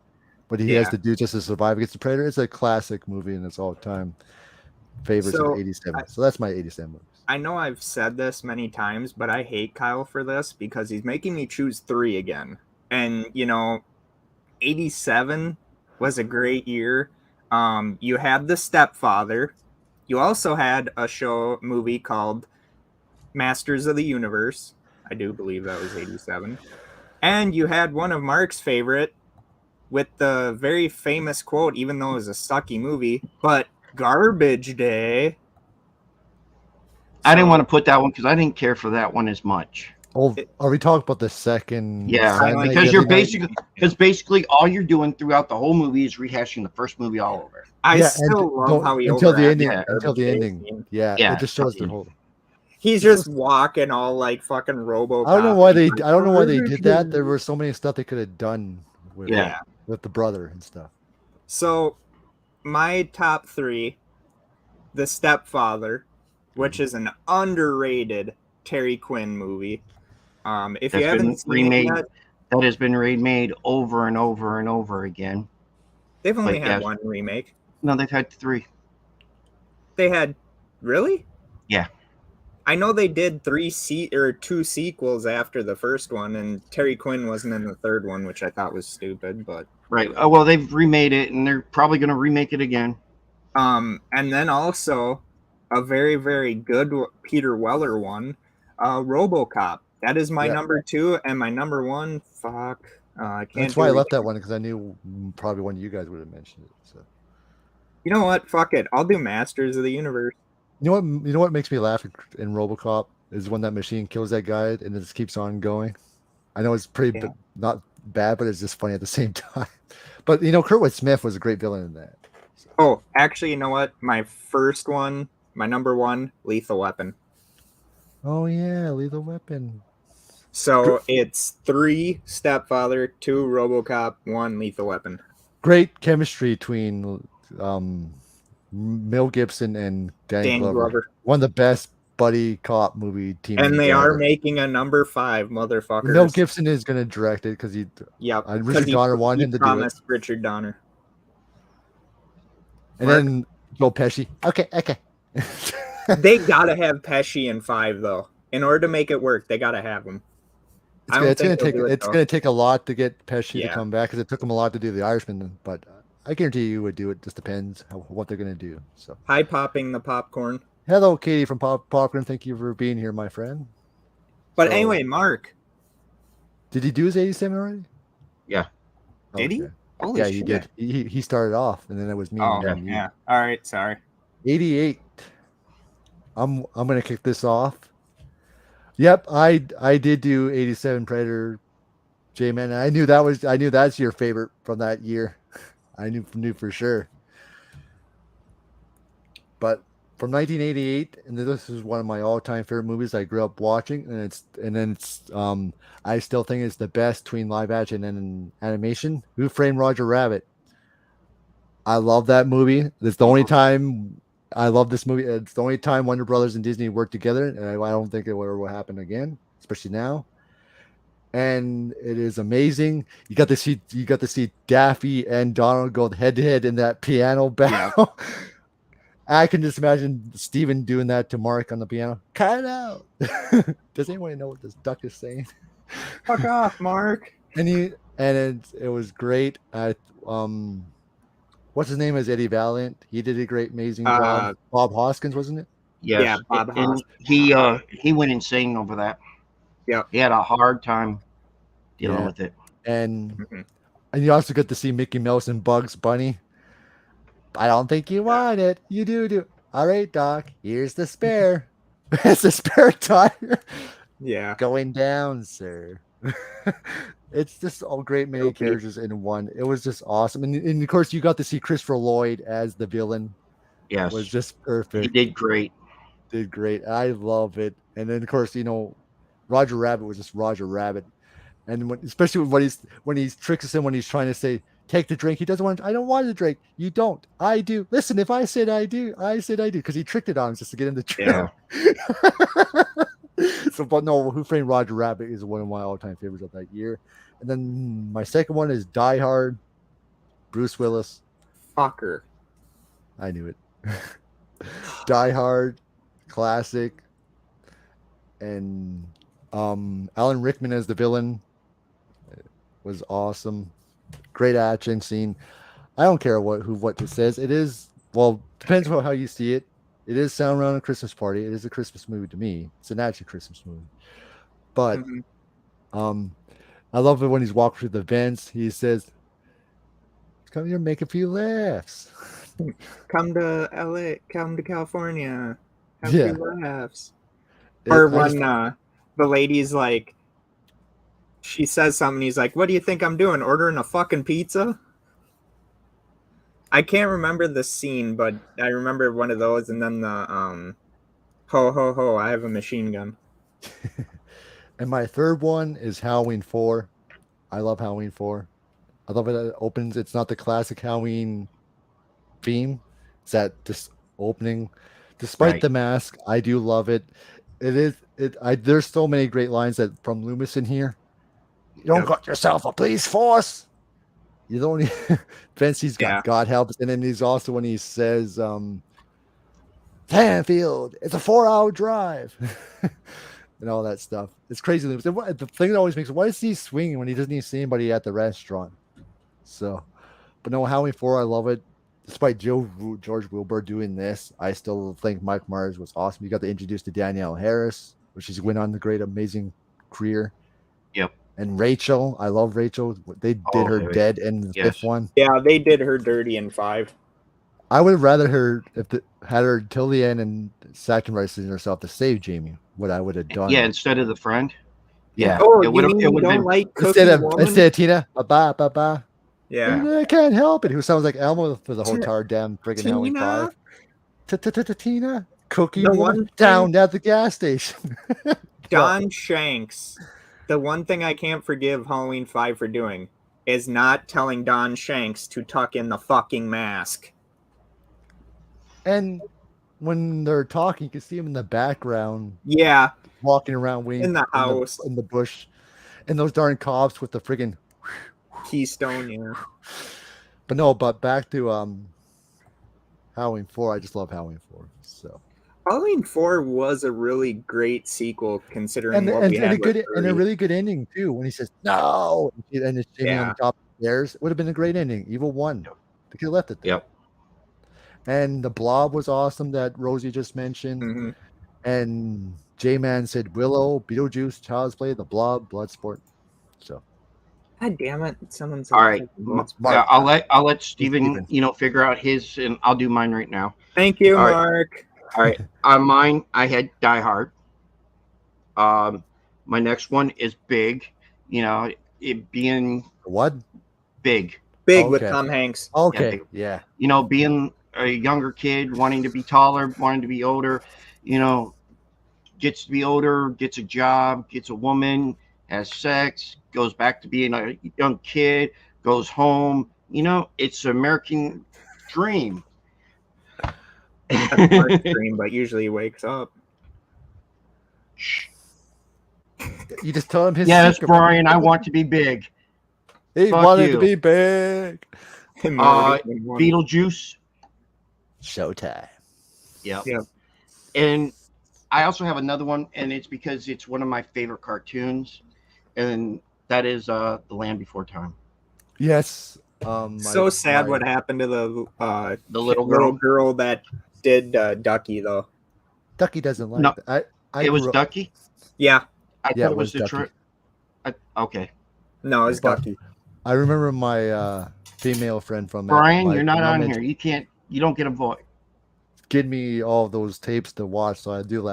what he has to do just to survive against the Predator. It's a classic movie and it's all time favorites of 87. So that's my 87 movies. I know I've said this many times, but I hate Kyle for this because he's making me choose 3 again. And 87 was a great year. You had The Stepfather. You also had a movie called Masters of the Universe. I do believe that was 87. And you had one of Mark's favorite with the very famous quote, even though it was a sucky movie, but Garbage Day. I didn't want to put that one because I didn't care for that one as much. Oh, are we talking about the second? Yeah, because basically all you're doing throughout the whole movie is rehashing the first movie all over. I still love how he until the ending. Yeah, it just shows the whole. He's just walking all like fucking RoboCop. I don't know why they did that. There were so many stuff they could have done with the brother and stuff. So, my top 3, The Stepfather, which is an underrated Terry Quinn movie. If you haven't seen it yet, that has been remade over and over and over again. They've only had 1 remake. No, they've had 3. They had really? Yeah. I know they did 2 sequels after the first one, and Terry Quinn wasn't in the third one, which I thought was stupid. But right. Oh well, they've remade it, and they're probably going to remake it again. And then also a very, very good Peter Weller one, RoboCop. That is my number 2, and my number 1. Fuck, I can't. That's why I left that one because I knew probably one of you guys would have mentioned it. So. You know what? Fuck it. I'll do Masters of the Universe. You know what makes me laugh in RoboCop is when that machine kills that guy and it just keeps on going. I know it's pretty not bad, but it's just funny at the same time. But Kurtwood Smith was a great villain in that. So. Oh, actually, you know what? My first one, my number 1, Lethal Weapon. Oh yeah, Lethal Weapon. So it's 3 Stepfather, 2 RoboCop, 1 Lethal Weapon. Great chemistry between Mel Gibson and Danny Glover. One of the best buddy cop movie team. And they are together. making a number 5, motherfuckers. Mel Gibson is going to direct it because Yep. Richard Donner wanted him to do it. Promised Richard Donner. And then Joe Pesci. Okay. They gotta have Pesci in 5 though. In order to make it work, they gotta have him. It's going to take a lot to get Pesci to Yeah. come back because it took him a lot to do The Irishman. But I guarantee you would do it. Just depends what they're going to do. So, High popping the popcorn. hello, Katie from Popcorn. Thank you for being here, my friend. But So- anyway, Mark, Did he do his 87 already? Yeah. Did he? Okay. holy Yeah, shit. he did. He started off, and then it was me. Oh, and then you. yeah. All right, sorry. 88. I'm gonna kick this off. Yep, I did do 87 Predator, J-Man. I knew that's your favorite from that year. I knew for sure. But from 1988, and this is one of my all-time favorite movies I grew up watching, and I still think it's the best between live action and animation. Who Framed Roger Rabbit? I love that movie. It's the only time I love this movie. It's the only time Warner Brothers and Disney worked together, and I don't think it will ever happen again, especially now. And it is amazing. You got to see Daffy and Donald go head to head in that piano battle. I can just imagine Steven doing that to Mark on the piano. Cut it out. Does anyone know what this duck is saying? Fuck off, Mark. It was great. What's his name is Eddie Valiant. He did a great, amazing job. Bob Hoskins, wasn't it? Yes. Yeah, Bob and he went insane over that. Yep. He had a hard time dealing Yeah. with it. And Mhm. and you also get to see Mickey Mouse and Bugs Bunny. I don't think you want it. You do. All right, Doc. Here's the spare. It's the spare tire Yeah. going down, sir. It's just all great many Okay. characters in one. It was just awesome, and of course you got to see Christopher Lloyd as the villain. Yes. It was just He perfect. did great. Did great. I love it. And then of course Roger Rabbit was just Roger Rabbit, and especially when he's tricks him when he's trying to say take the drink. He doesn't want. I don't want the drink. You don't. I do. Listen, if I said I do, I said I do, because he tricked it on him just to get him to drink. So, but no, Who Framed Roger Rabbit is one of my all-time favorites of that year. And then my second one is Die Hard. Bruce Willis. Fucker. I knew it. Die Hard, classic, and Alan Rickman as the villain was awesome. Great action scene. I don't care what it says. It is, well, depends on how you see it. It is sound around a Christmas party. It is a Christmas movie to me. It's an action Christmas movie. But Mhm. I love it when he's walking through the vents. He says, "Come here, make a few laughs." Come to LA. Come to California. Have Yeah. a few laughs. Or I just- when the lady's like, she says something, he's like, "What do you think I'm doing? Ordering a fucking pizza?" I can't remember the scene, but I remember one of those, and then the ho ho ho, I have a machine gun. And my third one is Halloween 4. I love Halloween 4. I love it. It opens. It's not the classic Halloween theme. It's that just opening. Despite Right. the mask, I do love it. It is. There's so many great lines that from Loomis in here. You don't Yep. got yourself a police force. You don't. Fancy's got Yeah. God help us. And then he's also when he says, Tanfield, it's a 4-hour drive. And all that stuff. It's crazy. The thing that always makes, why is he swinging when he doesn't even see anybody at the restaurant? So, but no, Halloween 4, I love it. Despite George Wilbur doing this, I still think Mike Myers was awesome. You got to introduce to Danielle Harris, which she's went on the great, amazing career. Yep. And Rachel, I love Rachel. They did her yeah. dead in the Yes. fifth one. Yeah, they did her dirty in 5. I would have rather her had her till the end and sacrificing herself to save Jamie. What I would have done. Yeah, instead of the friend. Yeah. Oh, it you would've- mean it you would've don't been- like Cookie Instead Woman? of Tina, ba. Yeah. I can't help it. Who sounds like Elmo for the whole entire damn friggin' Halloween Tina? 5. Tina, Cookie The Woman, one thing- down at the gas station. Don Shanks. The one thing I can't forgive Halloween 5 for doing is not telling Don Shanks to tuck in the fucking mask. And when they're talking, you can see him in the background Yeah, walking around waiting in the house. in the bush, and those darn cops with the friggin'. Keystone, yeah. But no, but back to Halloween 4. I just love Halloween 4. So Halloween 4 was a really great sequel considering what we and had a good with and a 3. really good ending too. When he says no, and it's Jamie on Yeah. top of the stairs, it would have been a great ending. Evil won. They could have left it there. Yep. And the Blob was awesome that Rosie just mentioned. Mhm. And J-Man said Willow, Beetlejuice, Child's Play, the Blob, Bloodsport. So God damn it! Someone said All right. Mark. Yeah, I'll let Steven, Steven. figure out his, and I'll do mine right now. Thank you, All right. Mark. All right. On mine, I had Die Hard. My next one is Big. It being What? big. Big with Okay. Tom Hanks. Okay. big. Yeah. Being a younger kid, wanting to be taller, wanting to be older. Gets to be older, gets a job, gets a woman, has sex, goes back to being a young kid, goes home. It's an American dream. That's Mark's dream, but usually he wakes up. You just tell him his Yes, secret. Brian, I want to be big. He fuck wanted you. to be big. Beetlejuice. Showtime. Yep. Yep. And I also have another one, and it's because it's one of my favorite cartoons, and that is The Land Before Time. Yes. So sad what happened to the little girl. that did Ducky though. Ducky doesn't like No, that. I It was grew up- Ducky. Yeah, I Yeah, thought it it was was Detroit. Okay, no, it's But- Ducky. I remember my female friend from Brian, my you're not mom on had here. You don't get a voice. Give me all those tapes to watch, so I do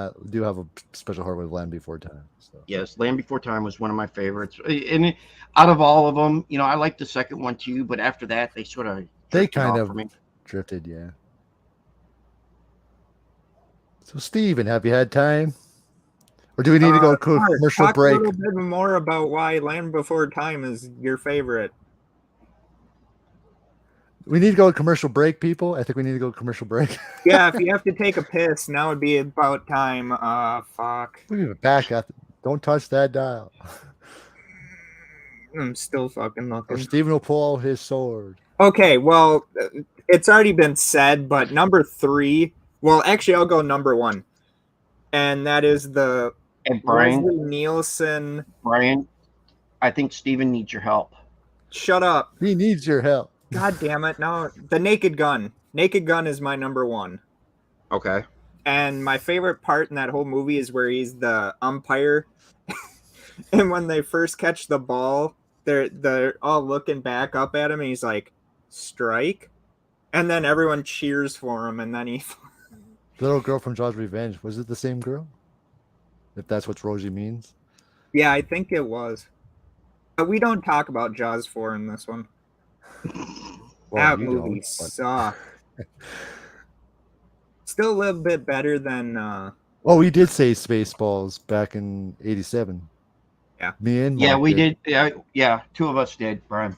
have a special heart with Land Before Time. So. Yes, Land Before Time was one of my favorites. And out of all of them, I like the second one too. But after that, they sort of For me. Drifted, yeah. So, Steven, have you had time? Or do we need to go Mark, commercial talk break? a little bit more about why Land Before Time is your favorite. We need to go commercial break, people. I think we need to go commercial break. Yeah, if you have to take a piss, now would be about time. Fuck. We'll be back after. Don't touch that dial. I'm still fucking Or looking. Steven will pull out his sword. Okay, well, it's already been said, but number 3. Well, actually, I'll go number 1, and that is the And Brian, Leslie Nielsen. I think Steven needs your help. Shut up! He needs your help. God damn it! No, the Naked Gun. Naked Gun is my number 1. Okay. And my favorite part in that whole movie is where he's the umpire, and when they first catch the ball, they're all looking back up at him, and he's like, "Strike," and then everyone cheers for him, and then he. The little girl from Jaws Revenge. Was it the same girl? If that's what Rosie means. Yeah, I think it was. But we don't talk about Jaws 4 in this one. Well, That you movie don't, but- sucked. Still a little bit better than Oh, we did say Spaceballs back in '87. Yeah. Me and Yeah, Mark we did. Yeah, two of us did, Brian.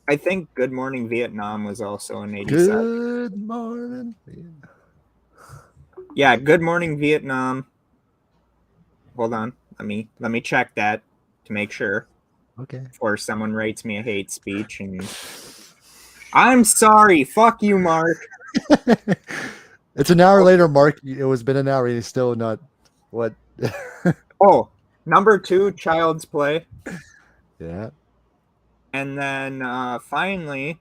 I think Good Morning Vietnam was also in '87. Good morning. Yeah, Good Morning Vietnam. Hold on. Let me check that to make sure Okay. before someone writes me a hate speech. And I'm sorry. Fuck you, Mark. It's an hour later, Mark. It was been an hour and he's still not what. Oh, number 2, Child's Play. Yeah. And then finally,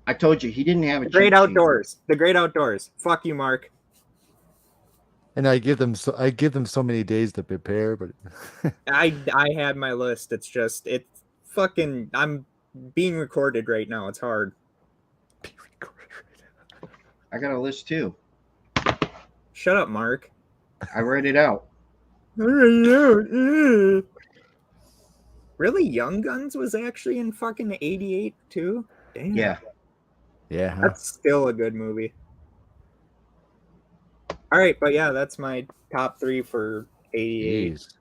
I told you he didn't have a The Great cheat sheet. Outdoors. The Great Outdoors. Fuck you, Mark. And I give them so many days to prepare, but I had my list. It's just I'm being recorded right now. It's hard. I got a list too. Shut up, Mark. I read it out. Really? Young Guns was actually in fucking '88 too? Damn. Yeah. yeah. Huh? That's still a good movie. All right, but yeah, that's my top 3 for '88. Jeez.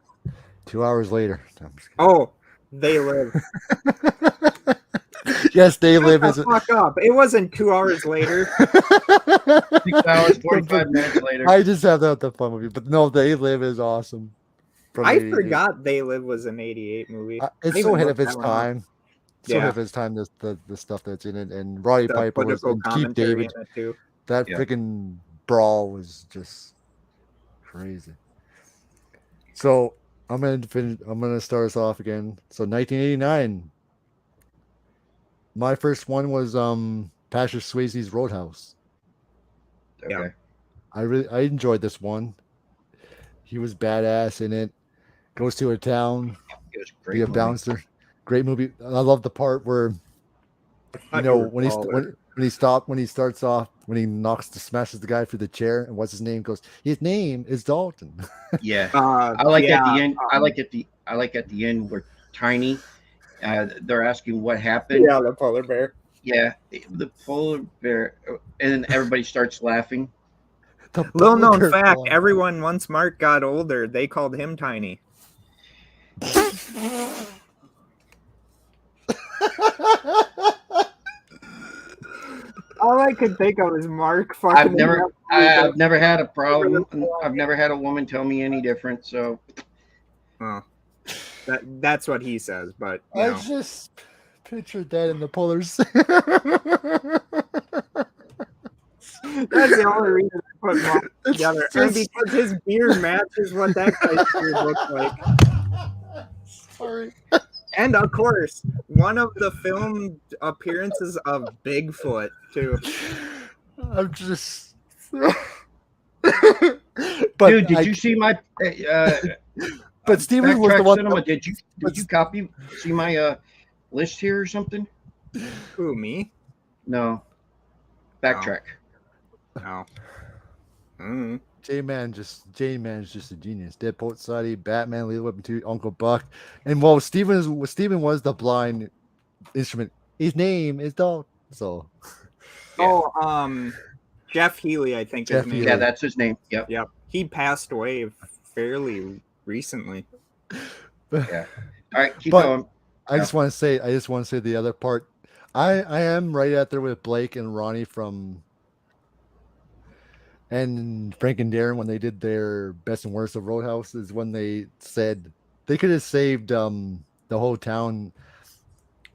2 hours later. No, I'm just Oh, They Live. kidding. Yes, They Shut Live the is. fuck up. It wasn't 2 hours later. 6 hours, 45 minutes later. I just have that the fun movie, but no, They Live is awesome. From I 88. forgot They Live was an 88 movie. It's I so even ahead looked of its that one up. time. So ahead Yeah. of its time. The stuff that's in it, and Roddy The Piper was, political and Keith commentary David. in it too. That Yeah. freaking brawl was just crazy. So I'm gonna start us off again. So 1989. My first one was Patrick Swayze's Roadhouse. Okay. I enjoyed this one. He was badass in it. Goes to a town, It was a be great a movie. bouncer. Great movie. I love the part where thought you know were when he starts off when he smashes the guy through the chair, and what's his name goes. His name is Dalton. Yeah. I I like at the end. I like at the end where Tiny. They're asking what happened. Yeah, the polar bear. Yeah, the polar bear, and then everybody starts laughing. The Little known polar fact: bear. everyone once Mark got older, they called him Tiny. All I could think of is Mark fucking. I've never had a problem. I've never had a woman tell me any different. So Oh, that's what he says, but you I know. just pictured that in the polars. That's the only reason I put Mark It's together, and just- because his beard matches what that guy's beard looks like. Sorry. And of course, one of the film appearances of Bigfoot too. I'm just. dude, did I- you see my? But Steven was the Backtrack one. Cinema, did you see my list here or something? Who, me? No. Backtrack. No. Mm. J-Man's just a genius. Deadpool Society, Batman, Lethal Weapon 2, Uncle Buck, and well, Steven was the blind instrument. His name is Dalton. So Oh, Jeff Healy, I think Jeff his name. Healy. Yeah, that's his name. Yep. Yep. He passed away fairly recently. All right, keep But- going. I just want to say the other part. I am right out there with Blake and Ronnie and Frank and Darren when they did their best and worst of Roadhouse is when they said they could have saved the whole town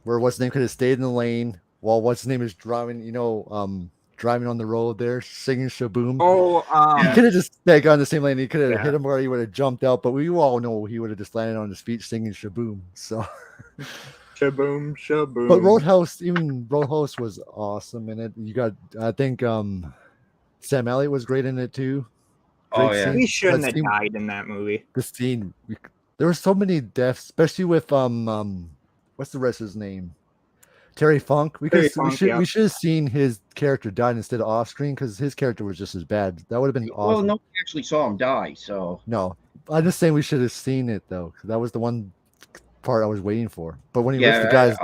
where what's his name could have stayed in the lane while what's his name is driving, driving on the road there, singing Shaboom. Oh, He could have just got in the same lane. He could have Yeah. hit him where he would have jumped out, but we all know he would have just landed on his feet singing Shaboom. So, shaboom, shaboom. but Roadhouse was awesome in it. You got, I think, Sam Elliott was great in it too. Oh, Great yeah. scene. He shouldn't That have scene- died in that movie. The scene, there were so many deaths, especially with what's the rest of his name? Terry Funk. Terry Funk, yeah. We should have seen his character die instead of off screen because his character was just as bad. That would have been Well, awesome. nobody actually saw him die, so No, I'm just saying we should have seen it though. 'Cause that was the one part I was waiting for. But when he lifts the guys,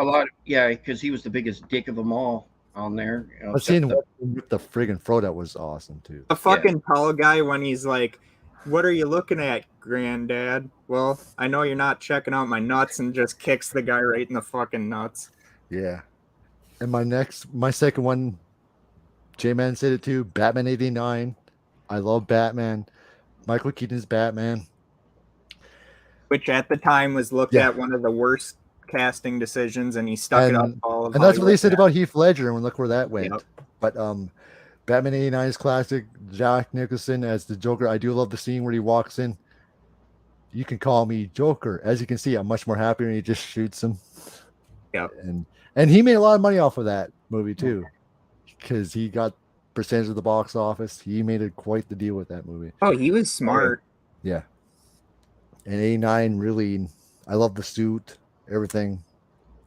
because he was the biggest dick of them all on there. but seeing him with the friggin' throw, that was awesome too. The fucking tall guy when he's like, "What are you looking at, Granddad?" Well, I know you're not checking out my nuts, and just kicks the guy right in the fucking nuts. Yeah. And my second one, J-Man said it too. Batman '89. I love Batman. Michael Keaton's Batman. Which at the time was looked Yeah. at one of the worst casting decisions, and he stuck it up all of And that's what they Hollywood. said about Heath Ledger, and look where that went. Yep. But Batman '89 is classic. Jack Nicholson as the Joker. I do love the scene where he walks in. You can call me Joker. As you can see, I'm much more happy when he just shoots him. Yep. And he made a lot of money off of that movie too, because he got percentage of the box office. He made it quite the deal with that movie. Oh, he was smart. Yeah. And '89 really, I love the suit, everything,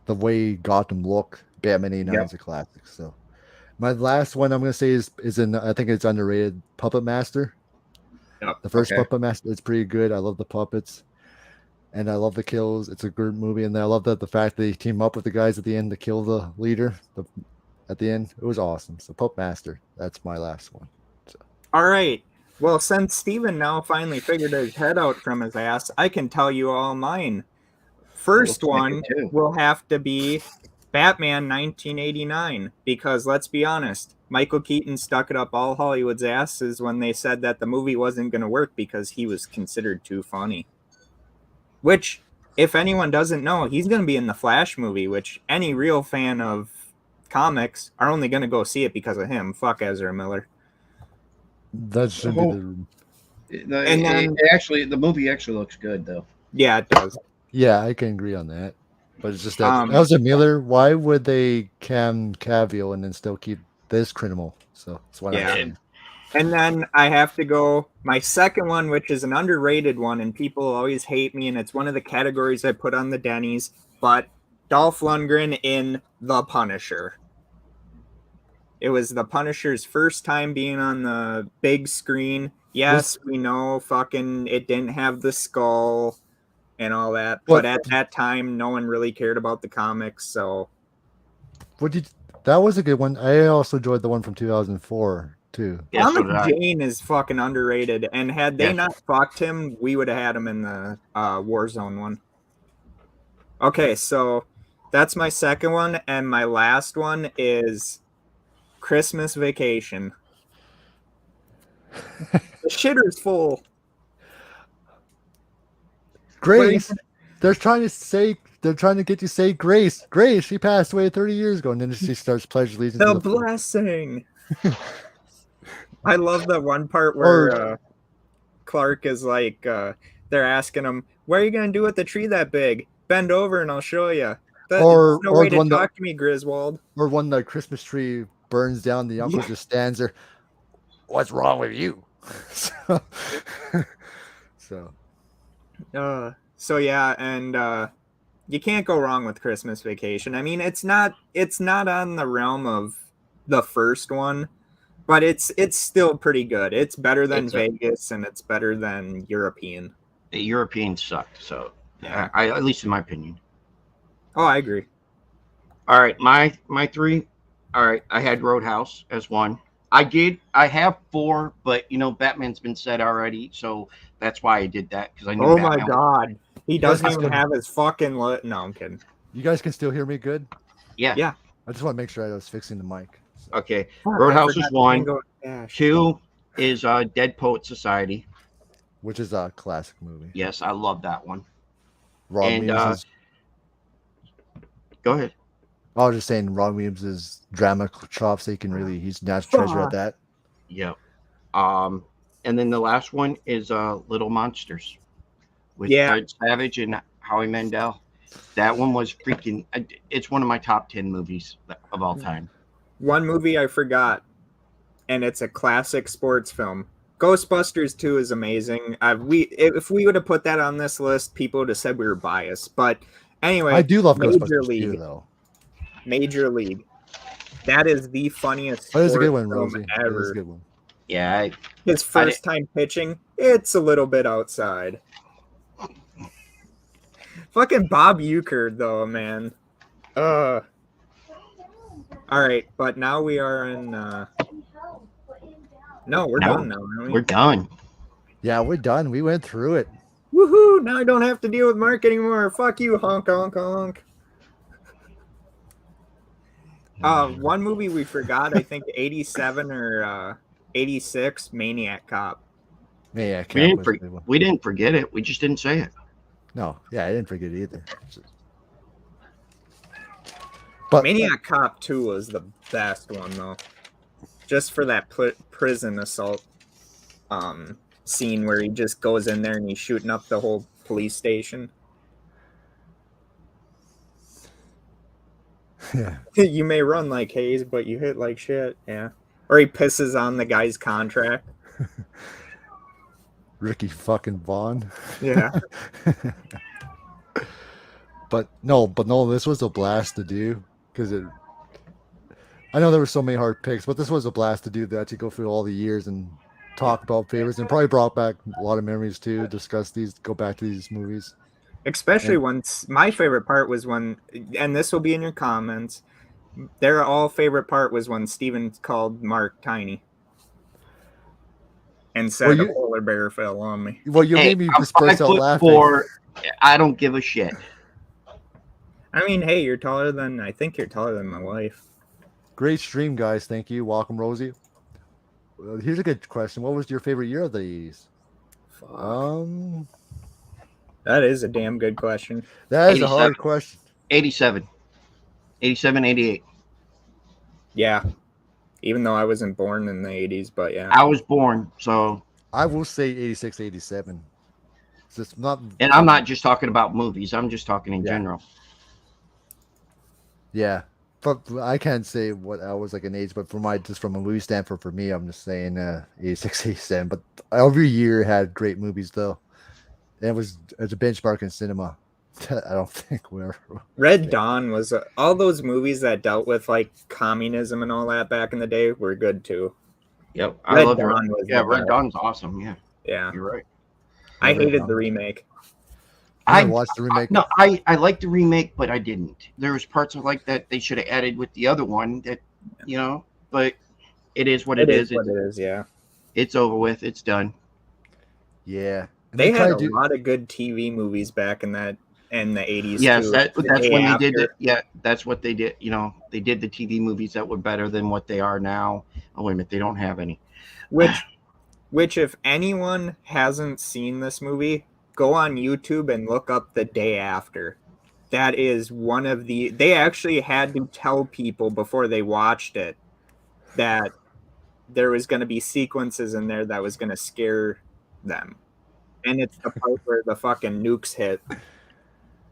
the way Gotham looked. Batman '89 Yep. is a classic. So, my last one I'm gonna say is I think it's underrated. Puppet Master. Yep. The first Okay. Puppet Master, it's pretty good. I love the puppets, and I love the kills. It's a good movie, and I love that the fact that they team up with the guys at the end to kill the leader. At the end, it was awesome. So Puppet Master, that's my last one. All right. Well, since Steven now finally figured his head out from his ass, I can tell you all mine. First Looks like one it, too. will have to be Batman 1989, because let's be honest, Michael Keaton stuck it up all Hollywood's asses when they said that the movie wasn't going to work because he was considered too funny. Which, if anyone doesn't know, he's going to be in the Flash movie, which any real fan of comics are only going to go see it because of him. Fuck Ezra Miller. That should be the. The movie actually looks good though. Yeah, it does. Yeah, I can agree on that. But it's just that Ezra Miller. Why would they cam Cavill and then still keep this criminal? So that's why. Yeah. And then I have to go my second one, which is an underrated one, and people always hate me, and it's one of the categories I put on the Denny's. But Dolph Lundgren in The Punisher. It was The Punisher's first time being on the big screen. Yes, we know fucking it didn't have the skull and all that, but at that time, no one really cared about the comics. So, that was a good one. I also enjoyed the one from 2004 too. Yeah, Thomas Jane is fucking underrated, and had they not fucked him, we would have had him in the Warzone one. Okay, so that's my second one, and my last one is Christmas Vacation. The shitter's full. Grace, they're trying to get you to say Grace. Grace, she passed away 30 years ago, and then she starts pledge allegiance. The blessing. I love the one part where Clark is like, they're asking him, "What are you gonna do with the tree that big? Bend over and I'll show you." No way to talk to me, Griswold. Or when the Christmas tree burns down, the uncle just stands there. What's wrong with you? So yeah, and you can't go wrong with Christmas Vacation. I mean, it's not on the realm of the first one, but it's still pretty good. It's better than Vegas, and it's better than European. The European sucked, so yeah. I at least in my opinion. Oh, I agree. All right, my three. All right, I had Roadhouse as one. I have four, but Batman's been said already, so that's why I did that, because I knew. Oh Batman my God, he doesn't even have his fucking. No, I'm kidding. You guys can still hear me good? Yeah. I just want to make sure I was fixing the mic. So. Okay, Roadhouse is one. Two is Dead Poet Society, which is a classic movie. Yes, I love that one. Ron Williams. Go ahead. I was just saying, Ron Williams' drama chops. He's natural treasure at that. Yep. And then the last one is Little Monsters with Fred Savage and Howie Mandel. That one was freaking. It's one of my top 10 movies of all time. One movie I forgot, and it's a classic sports film. Ghostbusters 2 is amazing. If we would have put that on this list, people would have said we were biased. But anyway, I do love Ghostbusters 2, though. Major League. That is the funniest that is a good one, film Rosie. ever. That is a good one. Yeah. His first time pitching, it's a little bit outside. Fucking Bob Uecker, though, man. All right, but now we are in. No, we're done now, aren't we? We're done. Yeah, we're done. We went through it. Woohoo! Now I don't have to deal with Mark anymore. Fuck you, honk, honk, honk. One movie we forgot, I think 87 or 86, Maniac Cop. Maniac Cop. We didn't forget it. We just didn't say it. No, yeah, I didn't forget it either. But Maniac Cop 2 was the best one, though. Just for that prison assault scene where he just goes in there and he's shooting up the whole police station. Yeah. You may run like Hayes, but you hit like shit. Yeah. Or he pisses on the guy's contract. Ricky fucking Vaughn. Yeah. But no, this was a blast to do because I know there were so many hard picks, but this was a blast to do that, to go through all the years and talk about favorites, and probably brought back a lot of memories too. Discuss these, go back to these movies. Especially once my favorite part was when, and this will be in your comments, their all favorite part was when Steven called Mark tiny and said a polar bear fell on me. Well, you made me just burst out laughing. I don't give a shit. I mean, hey, I think you're taller than my wife. Great stream, guys. Thank you. Welcome, Rosie. Here's a good question. What was your favorite year of the 80s? Fuck. That is a damn good question. That is a 87. hard question. 87. 87, 88. Yeah. Even though I wasn't born in the 80s, but yeah. I was born, so. I will say 86, 87. It's just not. And I'm not just talking about movies. I'm just talking in Yeah. general. Yeah. But I can't say what I was like an age, but from a movie standpoint, for me, I'm just saying 86, 87. But every year had great movies, though. And it was a benchmark in cinema. I don't think we're. Red Dawn was all those movies that dealt with like communism and all that back in the day were good too. Yep. I Red love Dawn was Yeah, the Red best. Dawn's awesome. Yeah, Yeah. you're right. I Red hated Dawn. the remake. I watched the remake. No, I liked the remake, but I didn't. There was parts of like that they should have added with the other one that, but it is what it is. What it is, yeah. It's over with. It's done. Yeah. And They had tried a lot of good TV movies back in the 80s. Yes, too. that's The when day they did after. it. Yeah, that's what they did. They did the TV movies that were better than what they are now. Oh wait a minute, they don't have any. Which if anyone hasn't seen this movie, go on YouTube and look up The Day After. That is one of they actually had to tell people before they watched it that there was going to be sequences in there that was going to scare them. And it's the part where the fucking nukes hit.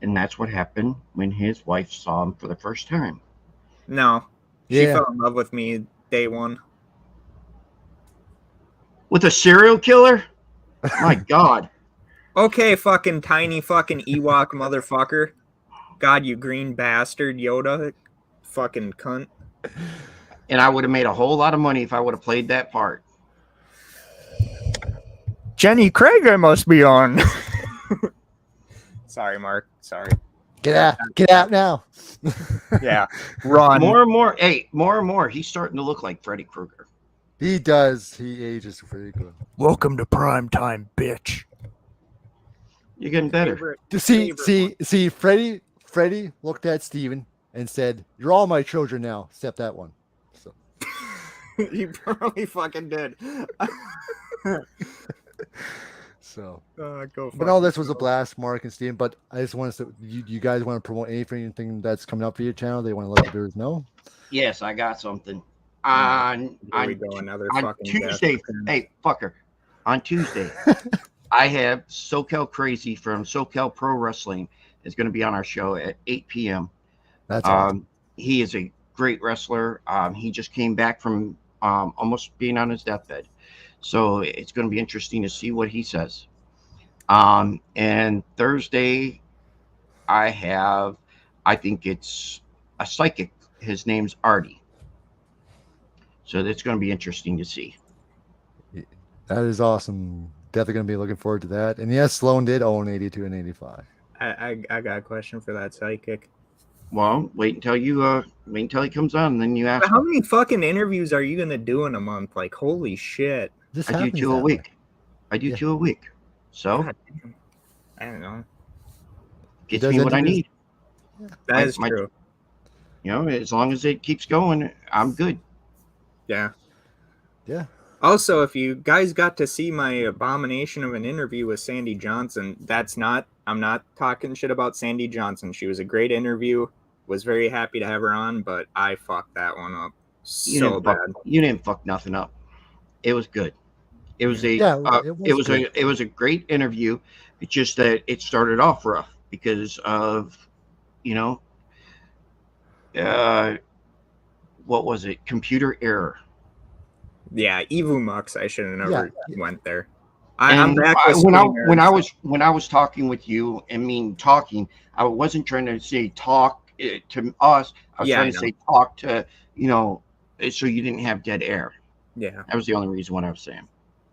And that's what happened when his wife saw him for the first time. No. She Yeah. fell in love with me day one. With a serial killer? My God. Okay, fucking tiny fucking Ewok motherfucker. God, you green bastard, Yoda. Fucking cunt. And I would have made a whole lot of money if I would have played that part. Jenny Craig, I must be on. Sorry, Mark. Sorry. Get out now. Yeah. Run. More and more, he's starting to look like Freddy Krueger. He does. He ages pretty good. Welcome to prime time, bitch. You're getting better. See, Freddie looked at Steven and said, "You're all my children now, except that one." So You probably fucking did. so Go but all this was a blast, Mark and Steven. But I just want to say, you guys want to promote anything that's coming up for your channel? They want to let the viewers know. Yes, I got something. On Here we go, another on fucking Tuesday. bastard. Hey, fucker. On Tuesday, I have SoCal Crazy from SoCal Pro Wrestling is going to be on our show at 8 p.m. That's awesome. He is a great wrestler. He just came back from almost being on his deathbed. So it's going to be interesting to see what he says. And Thursday, I think it's a psychic. His name's Artie. So that's going to be interesting to see. That is awesome. Definitely going to be looking forward to that. And yes, Sloan did own 82 and 85. I got a question for that psychic. Well, wait until he comes on, and then you ask. How many fucking interviews are you gonna do in a month? Like, holy shit! This I do happens 2 a that week. way. I do Yeah. 2 a week. So God damn. I don't know. gets does me what I interviews. need. That is true. As long as it keeps going, I'm good. Yeah. Yeah. Also, if you guys got to see my abomination of an interview with Sandy Johnson, I'm not talking shit about Sandy Johnson. She was a great interview. Was very happy to have her on, but I fucked that one up so bad. You didn't fuck nothing up. It was good. It was a it was a great interview. It's just that it started off rough because of what was it? Computer error. Yeah, Evu Mux. I should have never went there. And I'm back with when I was talking with you and talking, I wasn't trying to say talk to us. I was trying to say talk to so you didn't have dead air. Yeah, that was the only reason what I was saying.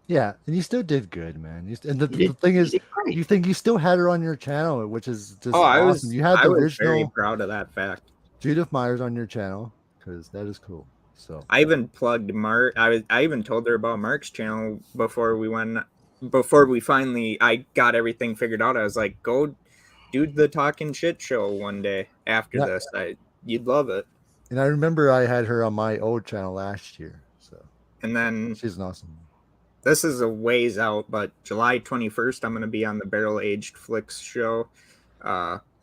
Yeah, and you still did good, man. And the thing is, you think you still had her on your channel, which is just awesome. You had the original. Very proud of that fact. Judith Myers on your channel because that is cool. So I even plugged Mark. I even told her about Mark's channel before we finally I got everything figured out. I was like, go do the talking shit show one day after Yeah. this. You'd love it. And I remember I had her on my old channel last year. So And then she's an awesome. this is a ways out, but July 21st, I'm going to be on the Barrel Aged Flicks show.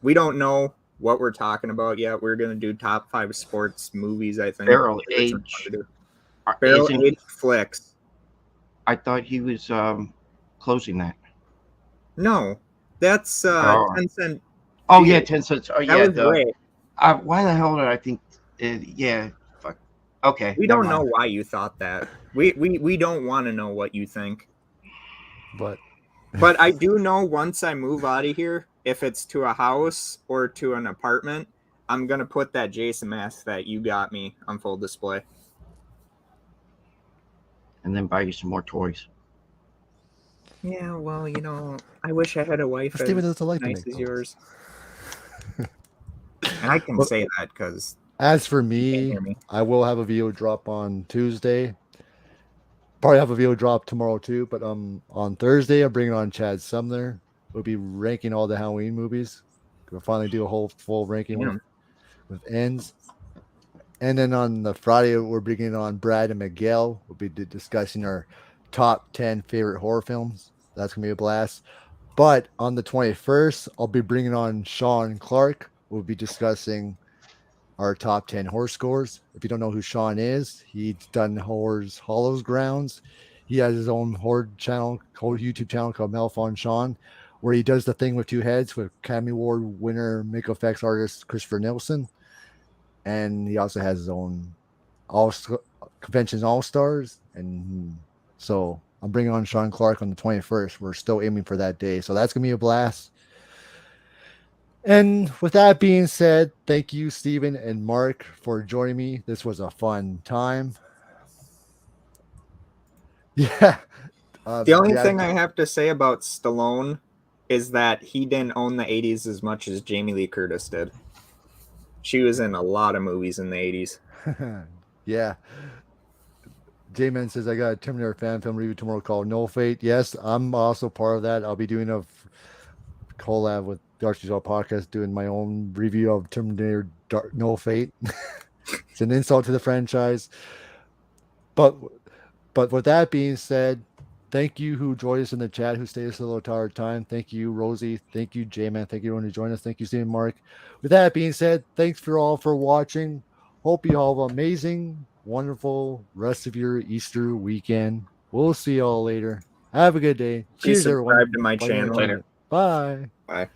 We don't know what we're talking about yet. We're going to do top 5 sports movies, I think. Barrel That's what Age. we're gonna do. Barrel Isn't- Aged Flicks. I thought he was closing that. No, that's Oh. 10 cent. Oh Dude, yeah, 10 cents. Oh That yeah. was great. Why the hell did I think? Yeah. Fuck. Okay. We never don't know mind. why you thought that. We don't want to know what you think. But But I do know once I move out of here, if it's to a house or to an apartment, I'm going to put that Jason mask that you got me on full display. And then buy you some more toys. Yeah, well, I wish I had a wife Steven as doesn't like to nice make as those. yours. And I can Well- say that because as for you can't me, hear me. I will have a video drop on Tuesday. Probably have a video drop tomorrow too. But on Thursday, I'm bringing on Chad Sumner. We'll be ranking all the Halloween movies. We'll finally do a whole full ranking Yeah. with ends. And then on the Friday, we're bringing on Brad and Miguel. We'll be discussing our top 10 favorite horror films. That's going to be a blast. But on the 21st, I'll be bringing on Sean Clark. We'll be discussing our top 10 horror scores. If you don't know who Sean is, he's done Horror's Hollows Grounds. He has his own horror channel, whole YouTube channel called Melfon Sean, where he does the thing with two heads with Academy Award winner makeup effects artist Christopher Nilsson. And he also has his own conventions All Stars. And so I'm bringing on Sean Clark on the 21st. We're still aiming for that day. So that's going to be a blast. And with that being said, thank you, Steven and Mark, for joining me. This was a fun time. Yeah. The only yeah, thing I have to say about Stallone is that he didn't own the 80s as much as Jamie Lee Curtis did. She was in a lot of movies in the 80s. yeah. J-Man says, I got a Terminator fan film review tomorrow called No Fate. Yes, I'm also part of that. I'll be doing a collab with Darcy's All Podcast, doing my own review of Terminator No Fate. It's an insult to the franchise. But with that being said, thank you who joined us in the chat, who stayed us a little tired time. Thank you, Rosie. Thank you, J-Man. Thank you, everyone who joined us. Thank you, Steve and Mark. With that being said, thanks for all for watching. Hope you all have an amazing, wonderful rest of your Easter weekend. We'll see you all later. Have a good day. Please Cheers, everyone. subscribe to my Bye, channel. Bye. Bye.